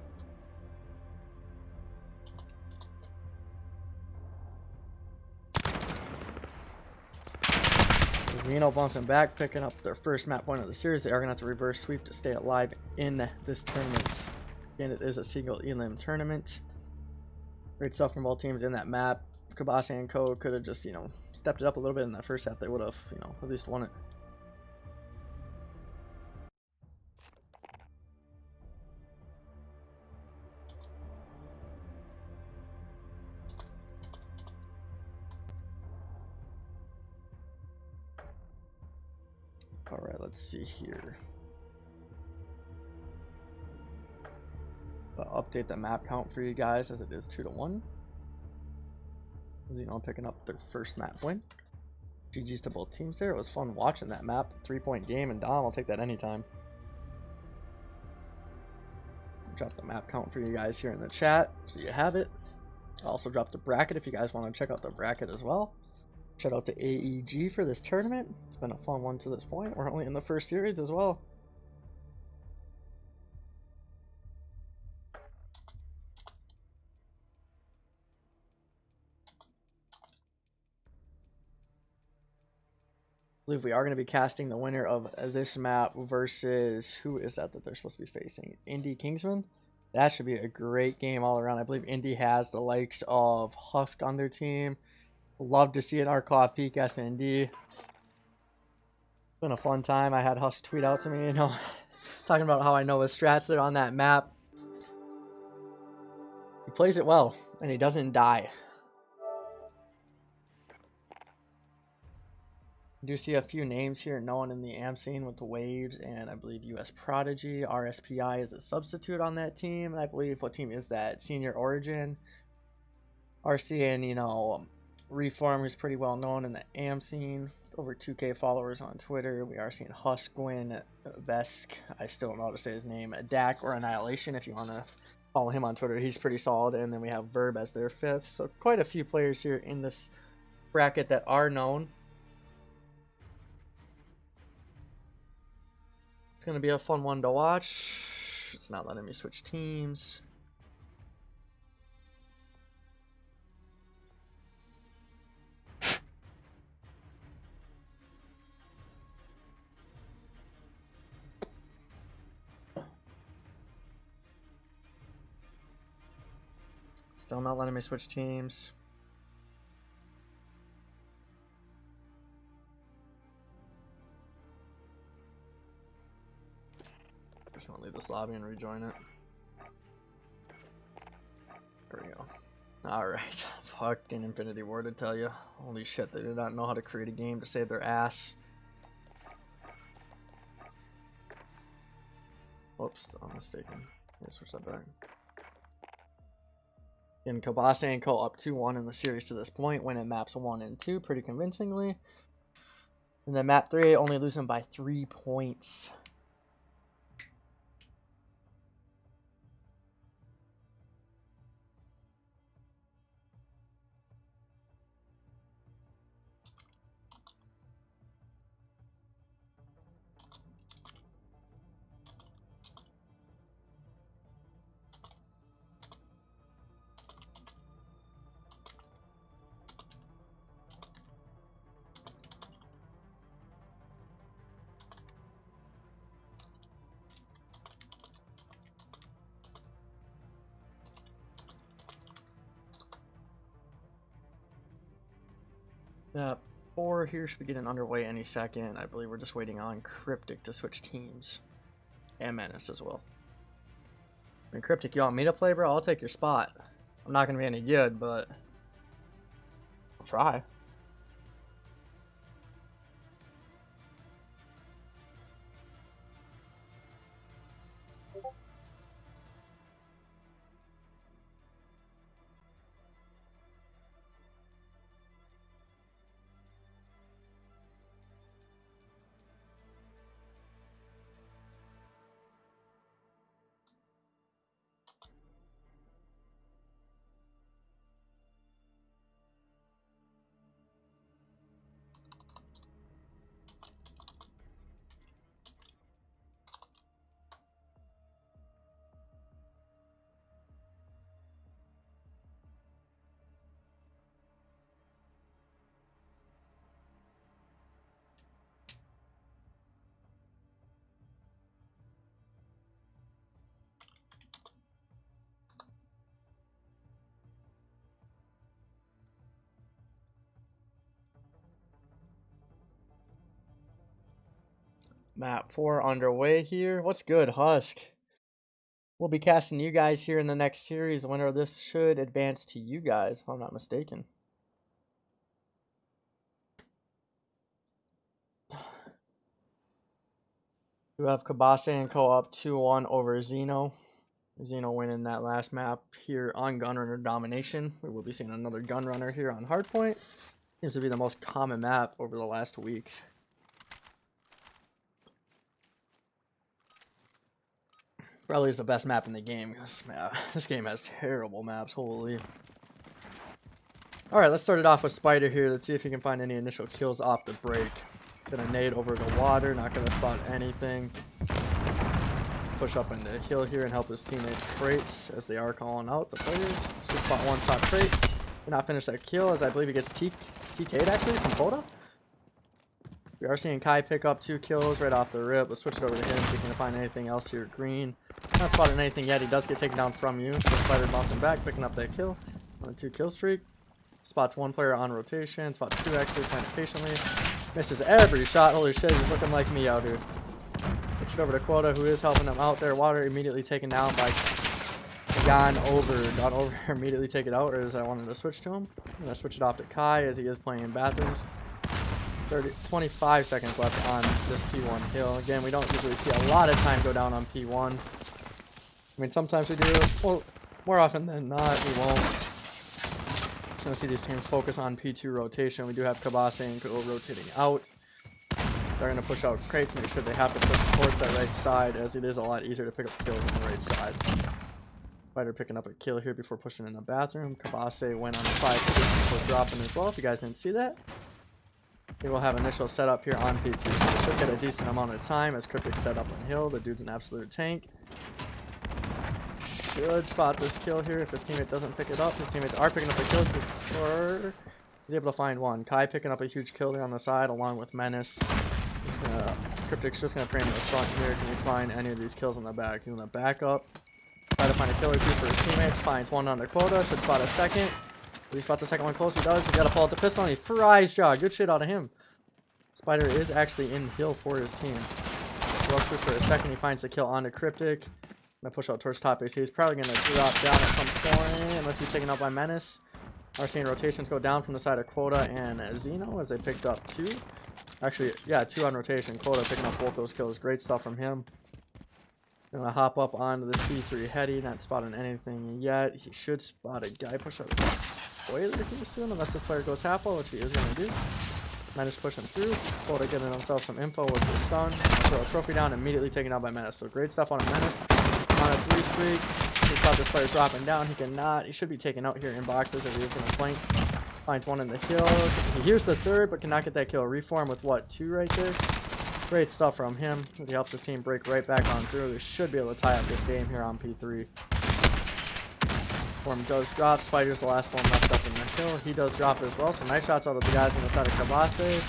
Xeno bouncing back, picking up their first map point of the series. They are going to have to reverse sweep to stay alive in this tournament. Again, it is a single elim tournament. Great stuff from both teams in that map. Cabasay and CO could have just, you know, stepped it up a little bit in that first half. They would have, you know, at least won it. Alright, let's see here. I'll update the map count for you guys as it is 2-1. Xeno picking up their first map win. GG's to both teams there. It was fun watching that map. 3-point game, and Dom, I'll take that anytime. Drop the map count for you guys here in the chat so you have it. I'll also drop the bracket if you guys want to check out the bracket as well. Shout out to AEG for this tournament. It's been a fun one to this point. We're only in the first series as well. believe we are going to be casting the winner of this map versus, who is that they're supposed to be facing? Indy Kingsman? That should be a great game all around. I believe Indy has the likes of Husk on their team. Love to see an Arcov peak SND. It's been a fun time. I had Husk tweet out to me, you know, talking about how I know his strats there on that map. He plays it well, and he doesn't die. I do see a few names here known in the AM scene with the Wyggzz and I believe US Prodigy. RSPI is a substitute on that team. And I believe, what team is that? Senior Origin. RC and, you know, Reform, who's pretty well known in the AM scene. Over 2K followers on Twitter. We are seeing Huskwin, Vesk, I still don't know how to say his name, Dak or Annihilation if you want to follow him on Twitter. He's pretty solid. And then we have Verb as their 5th. So quite a few players here in this bracket that are known. It's going to be a fun one to watch. It's not letting me switch teams. Still not letting me switch teams. Just want to leave this lobby and rejoin it. There we go. Alright. Fucking Infinity War to tell you. Holy shit, they do not know how to create a game to save their ass. Whoops, I'm mistaken. Let's switch that back. In Cabasay and CO up 2-1 in the series to this point, winning maps 1 and 2 pretty convincingly. And then map 3 only losing by 3 points. Map 4 here should be getting underway any second. I believe we're just waiting on Cryptic to switch teams. And Menace as well. I mean, Cryptic, you want me to play, bro? I'll take your spot. I'm not going to be any good, but I'll try. Map 4 underway here. What's good, Husk? We'll be casting you guys here in the next series. The winner of this should advance to you guys, if I'm not mistaken. We have Cabasay and CO up 2-1 over Xeno. Xeno winning that last map here on Gunrunner Domination. We will be seeing another Gunrunner here on Hardpoint. Seems to be the most common map over the last week. Probably is the best map in the game because this game has terrible maps. Holy. Alright, let's start it off with Spider here. Let's see if he can find any initial kills off the break. Gonna nade over the water, not gonna spot anything. Push up into the hill here and help his teammates crates as they are calling out the players. Should spot one top crate. Did not finish that kill as I believe he gets TK'd actually from Coda. We are seeing Kai pick up 2 kills right off the rip. Let's switch it over to him, see if we can find anything else here. Green, not spotting anything yet. He does get taken down from you. So Spider bouncing back, picking up that kill on a 2 kill streak. Spots 1 player on rotation, spots 2 actually playing it patiently. Misses every shot. Holy shit, he's looking like me out here. Switch it over to Quota, who is helping him out there. Water immediately taken down by Gone over, immediately take it out, or as I wanted to switch to him. I'm going to switch it off to Kai as he is playing in bathrooms. 25 seconds left on this P1 hill. Again, we don't usually see a lot of time go down on P1. I mean, sometimes we do. Well, more often than not, we won't. Just going to see these teams focus on P2 rotation. We do have Cabasay and CO rotating out. They're going to push out crates, make sure they have to push towards that right side, as it is a lot easier to pick up kills on the right side. Spider picking up a kill here before pushing in the bathroom. Cabasay went on a 5 before dropping as well. If you guys didn't see that, we will have initial setup here on P2. So we should get a decent amount of time as Cryptic set up on hill. The dude's an absolute tank. Should spot this kill here if his teammate doesn't pick it up. His teammates are picking up the kills before he's able to find one. Kai picking up a huge kill there on the side along with Menace. Cryptic's just gonna pray in the front here. Can we find any of these kills in the back? He's gonna back up. Try to find a kill or 2 for his teammates. Finds one on the Quota. Should spot a second. Will he spot the second one close? He does. He's got to pull out the pistol and he fries Jog. Good shit out of him. Spider is actually in hill for his team. Walk through for a second. He finds the kill onto Cryptic. Gonna push out towards top base. He's probably gonna drop down at some point unless he's taken out by Menace. We're seeing rotations go down from the side of Quota and Xeno as they picked up 2. Actually, yeah, 2 on rotation. Quota picking up both those kills. Great stuff from him. Gonna hop up onto this P3 heady, not spotting anything yet. He should spot a guy push up boiler here soon, unless this player goes half wall, which he is gonna do. Menace pushing through. Quota getting himself some info with the stun. Throw a trophy down, immediately taken out by Menace. So great stuff on a Menace. On a 3 streak. He thought this player dropping down. He cannot. He should be taken out here in boxes as he is gonna flank. Finds one in the hill. He hears the third, but cannot get that kill. Reform with what, 2 right there? Great stuff from him. He helps his team break right back on through. They should be able to tie up this game here on P3. Form does drop. Spider's the last one left up in the hill. He does drop as well. So nice shots out of the guys on the side of Cabasay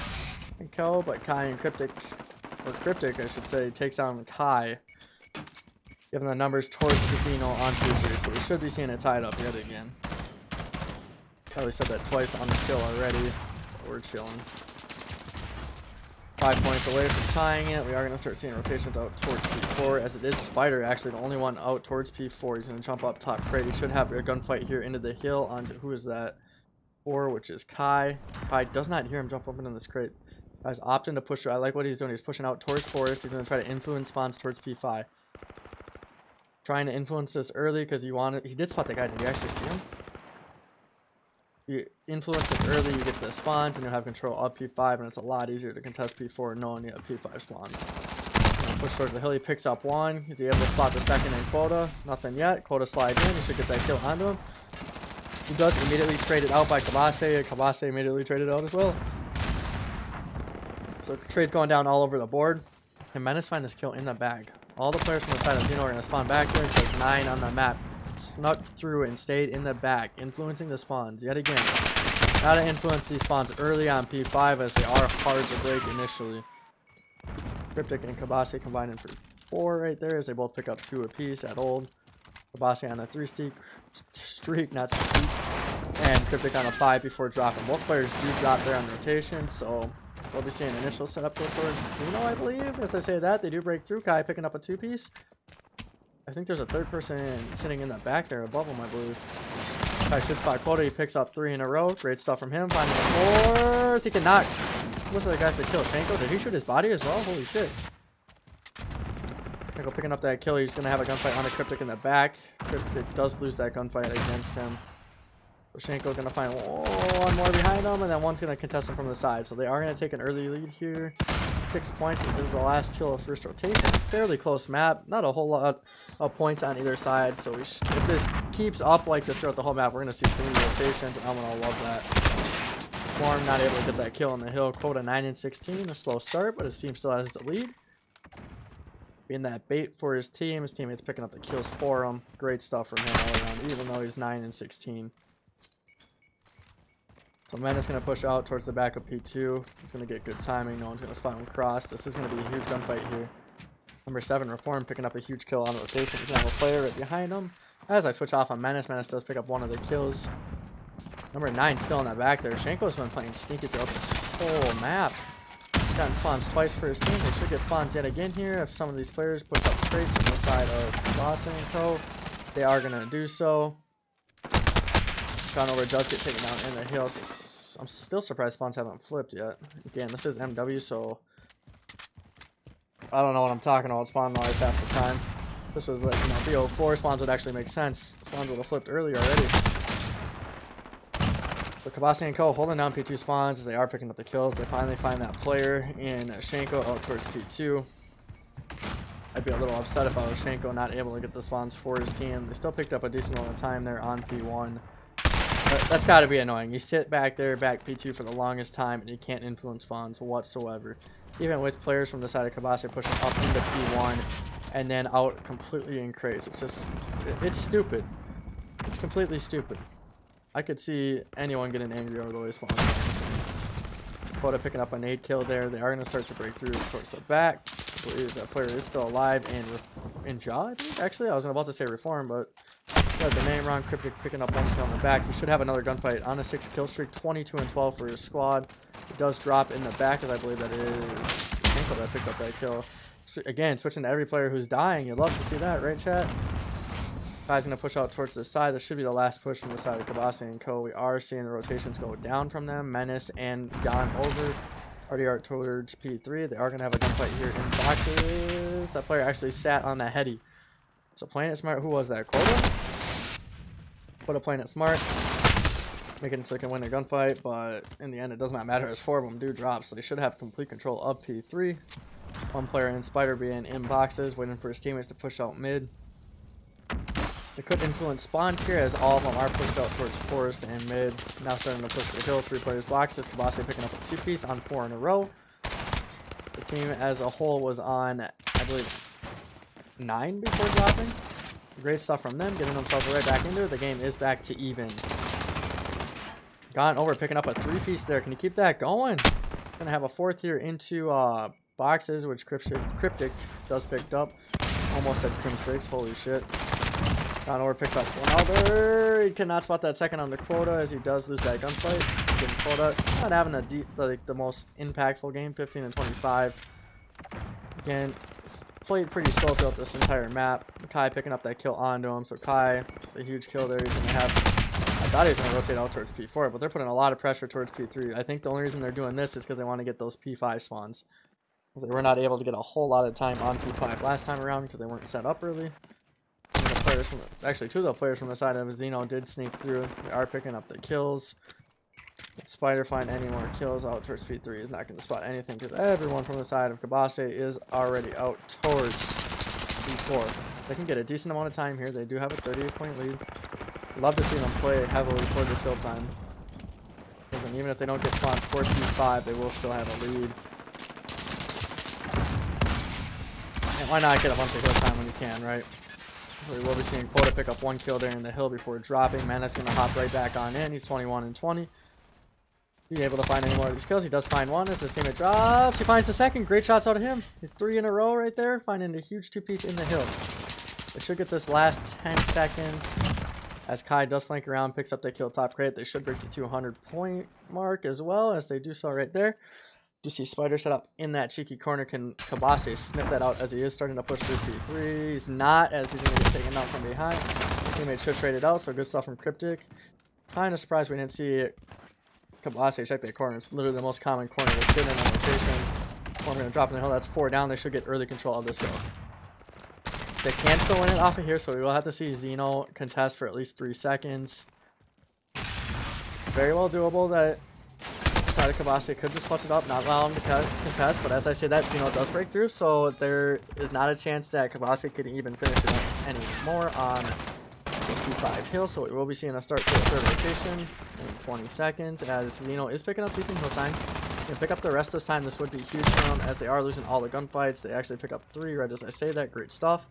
and CO. But Kai and Cryptic, or Cryptic I should say, takes down Kai. Giving the numbers towards Xeno on P3. So we should be seeing it tied up yet again. Probably said that twice on this hill already. But we're chilling. 5 points away from tying it. We are going to start seeing rotations out towards P4, as it is Spider actually the only one out towards P4. He's going to jump up top crate. He should have a gunfight here into the hill onto, who is that? 4, which is Kai. Kai does not hear him jump up into this crate. Guy's opting to push. I like what he's doing. He's pushing out towards Forest. He's going to try to influence spawns towards P5. Trying to influence this early because he did spot the guy. Did you actually see him? You influence it early, you get the spawns, and you'll have control of P5, and it's a lot easier to contest P4 knowing you have P5 spawns. Push towards the hill, he picks up 1. Is he able to spot the second in Quota? Nothing yet. Quota slides in, he should get that kill onto him. He does immediately trade it out by Cabasay. Cabasay immediately traded out as well. So trade's going down all over the board. Can Menace find this kill in the bag? All the players from the side of Xeno are going to spawn back here. It's like 9 on the map. Snuck through and stayed in the back, influencing the spawns yet again. Gotta influence these spawns early on P5 as they are hard to break initially. Cryptic and Cabasay combining for 4 right there as they both pick up 2 apiece at old. Cabasay on a 3 streak, not streak, and Cryptic on a 5 before dropping. Both players do drop there on rotation, so we'll be seeing initial setup go towards Xeno, I believe. As I say that, they do break through. Kai picking up a 2-piece. I think there's a 3rd person sitting in the back there above him, I believe. Kai should spot Quota. He picks up 3 in a row. Great stuff from him. Finding a 4th. He cannot. What's the guy for kill? Shanko? Did he shoot his body as well? Holy shit. Shanko picking up that kill. He's going to have a gunfight on a Cryptic in the back. Cryptic does lose that gunfight against him. So Shanko's going to find 1 more behind him, and then 1's going to contest him from the side. So they are going to take an early lead here. 6 points. This is the last kill of first rotation. Fairly close map. Not a whole lot of points on either side. So if this keeps up like this throughout the whole map, we're going to see 3 rotations. I'm going to love that. Form not able to get that kill on the hill. Quota 9 and 16. A slow start, but his team still has the lead. Being that bait for his team. His teammates picking up the kills for him. Great stuff from him all around, even though he's 9 and 16. So Menace going to push out towards the back of P2. He's going to get good timing. No one's going to spot him cross. This is going to be a huge gunfight here. Number 7, Reform, picking up a huge kill on rotation. He's going to have a player right behind him. As I switch off on Menace, Menace does pick up one of the kills. Number 9 still in that back there. Shanko's been playing sneaky throughout this whole map. He's gotten spawns twice for his team. They should get spawns yet again here if some of these players push up crates on the side of Cabasay and CO. They are going to do so. Gone over does get taken down in the hill. So I'm still surprised spawns haven't flipped yet. Again, this is MW, so I don't know what I'm talking about spawn-wise half the time. This was like, BO4 spawns would actually make sense. Spawns would have flipped earlier already. So Cabasay and CO holding down P2 spawns as they are picking up the kills. They finally find that player in Shanko out towards P2. I'd be a little upset if I was Shanko not able to get the spawns for his team. They still picked up a decent amount of time there on P1. But that's got to be annoying. You sit back there, back P2 for the longest time, and you can't influence spawns whatsoever. Even with players from the side of Cabasay pushing up into P1 and then out completely in crates. It's just, it's stupid. It's completely stupid. I could see anyone getting angry over the way spawns. Quota picking up an 8 kill there. They are going to start to break through towards the back. I believe that player is still alive and in jaw, I think. Actually, I was about to say Reform, but got the name wrong. Cryptic picking up one kill on the back. He should have another gunfight on a 6 kill streak. 22 and 12 for his squad. He does drop in the back, as I believe that is Shanko that picked up that kill. So again, switching to every player who's dying. You'd love to see that, right, chat? Guy's going to push out towards the side. This should be the last push from the side of Cabasay and CO. We are seeing the rotations go down from them. Menace and Gone over. Already are towards P3. They are going to have a gunfight here in boxes. That player actually sat on that heady. So playing it smart. Who was that? Quota? Quota playing it smart. Making it so they can win the gunfight. But in the end, it does not matter as 4 of them do drop. So they should have complete control of P3. One player in Spider being in boxes. Waiting for his teammates to push out mid. They could influence spawns here as all of them are pushed out towards forest and mid. Now starting to push the hill. 3 players boxes. Cabasay picking up a 2-piece on 4 in a row. The team as a whole was on, I believe, 9 before dropping. Great stuff from them, getting themselves right back into it. The game is back to even. Gone over picking up a 3-piece there. Can you keep that going? Gonna have a 4th here into boxes, which Cryptic does picked up. Almost at Crim 6. Holy shit. Gone over picks up another. He cannot spot that second on the quota as he does lose that gunfight. Getting quota. Not having the most impactful game. 15 and 25. Again, played pretty slow throughout this entire map. Kai picking up that kill onto him. So Kai, the huge kill there. He's going to have. I thought he was going to rotate out towards P4, but they're putting a lot of pressure towards P3. I think the only reason they're doing this is because they want to get those P5 spawns. They were not able to get a whole lot of time on P5 last time around because they weren't set up early. The players from actually 2 of the players from the side of Xeno did sneak through. They are picking up the kills. If Spider find any more kills out towards P3, is not going to spot anything because everyone from the side of Cabasay is already out towards P4. They can get a decent amount of time here. They do have a 38-point lead. Love to see them play heavily for this hill time. Because even if they don't get spawns for P5, they will still have a lead. And why not get a bunch of hill time when you can, right? We will be seeing Quota pick up 1 kill there in the hill before dropping. Menace going to hop right back on in. He's 21 and 20. Being able to find any more of these kills. He does find one as the teammate drops. He finds the second. Great shots out of him. He's 3 in a row right there. Finding a huge 2-piece in the hill. They should get this last 10 seconds. As Kai does flank around, picks up the kill top crate. They should break the 200-point mark as well as they do so right there. You see Spider set up in that cheeky corner. Can Cabasay snip that out as he is starting to push through P3? He's not, as he's going to get taken out from behind. His teammate should trade it out, so good stuff from Cryptic. Kind of surprised we didn't see Cabasay check that corner. It's literally the most common corner to sit in on rotation. We're going to drop in the hill. That's 4 down. They should get early control of this hill. They can still win it off of here, so we will have to see Xeno contest for at least 3 seconds. Very well doable that side of Cabasay could just clutch it up, not allow him to contest, but as I say that, Xeno does break through, so there is not a chance that Cabasay could even finish it up anymore on this P5 hill, so we will be seeing a start to the 3rd rotation in 20 seconds as Xeno is picking up decent hill time. Can pick up the rest this time. This would be huge for them as they are losing all the gunfights. They actually pick up 3 right as I say that. Great stuff.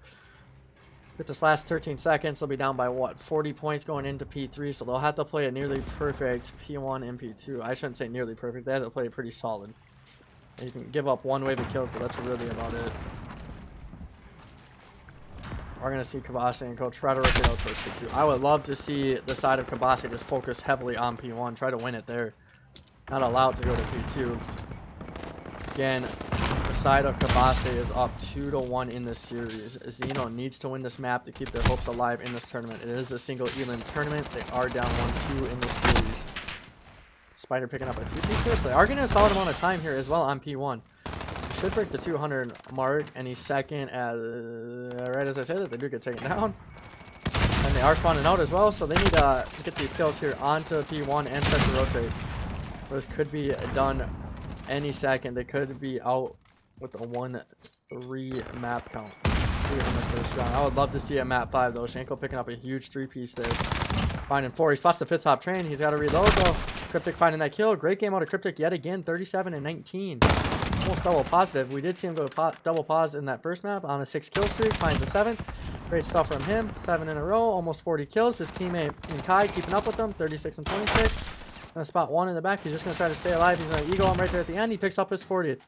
With this last 13 seconds, they'll be down by what, 40 points going into P3, so they'll have to play a nearly perfect P1 and P2. I shouldn't say nearly perfect, they have to play it pretty solid. You can give up one wave of kills, but that's really about it. We're going to see Cabasay and CO try to rotate out towards P2. I would love to see the side of Cabasay just focus heavily on P1, try to win it there. Not allow it to go to P2. Again, the side of Cabasay is up 2-1 in this series. Xeno needs to win this map to keep their hopes alive in this tournament. It is a single elim tournament. They are down 1-2 in this series. Spider picking up a 2-piece here, so they are getting a solid amount of time here as well on P1. Should break the 200 mark any second, as right as I said that they do get taken down. And they are spawning out as well, so they need to get these kills here onto P1 and start to rotate. Those could be done any second. They could be out with a 1-3 map count here in the first round. I would love to see a map 5 though. Shanko picking up a huge 3-piece there. Finding 4. He spots the 5th top train. He's got to reload though. Cryptic finding that kill. Great game out of Cryptic yet again. 37 and 19. Almost double positive. We did see him go double pause in that first map on a 6 kill streak. Finds a 7th. Great stuff from him. 7 in a row. Almost 40 kills. His teammate in Kai keeping up with them. 36 and 26. Gonna spot 1 in the back. He's just gonna try to stay alive. He's gonna ego him right there at the end. He picks up his 40th.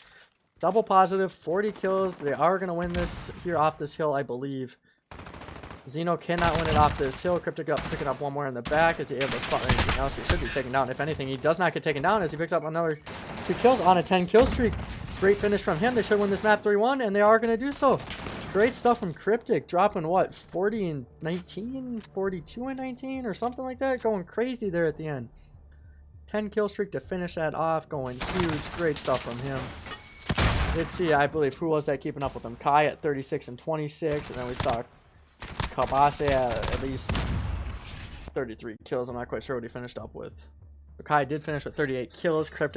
Double positive, 40 kills. They are gonna win this here off this hill, I believe. Xeno cannot win it off this hill. Cryptic up picking up one more in the back. Is he able to spot anything else? He should be taken down. If anything, he does not get taken down as he picks up another 2 kills on a 10 kill streak. Great finish from him. They should win this map 3-1, and they are gonna do so. Great stuff from Cryptic, dropping what, 40 and 19, 42 and 19, or something like that. Going crazy there at the end. 10 kill streak to finish that off, going huge. Great stuff from him. Did see, I believe, who was that keeping up with him? Kai at 36 and 26, and then we saw Cabasay at least 33 kills. I'm not quite sure what he finished up with. But Kai did finish with 38 kills. Cryptic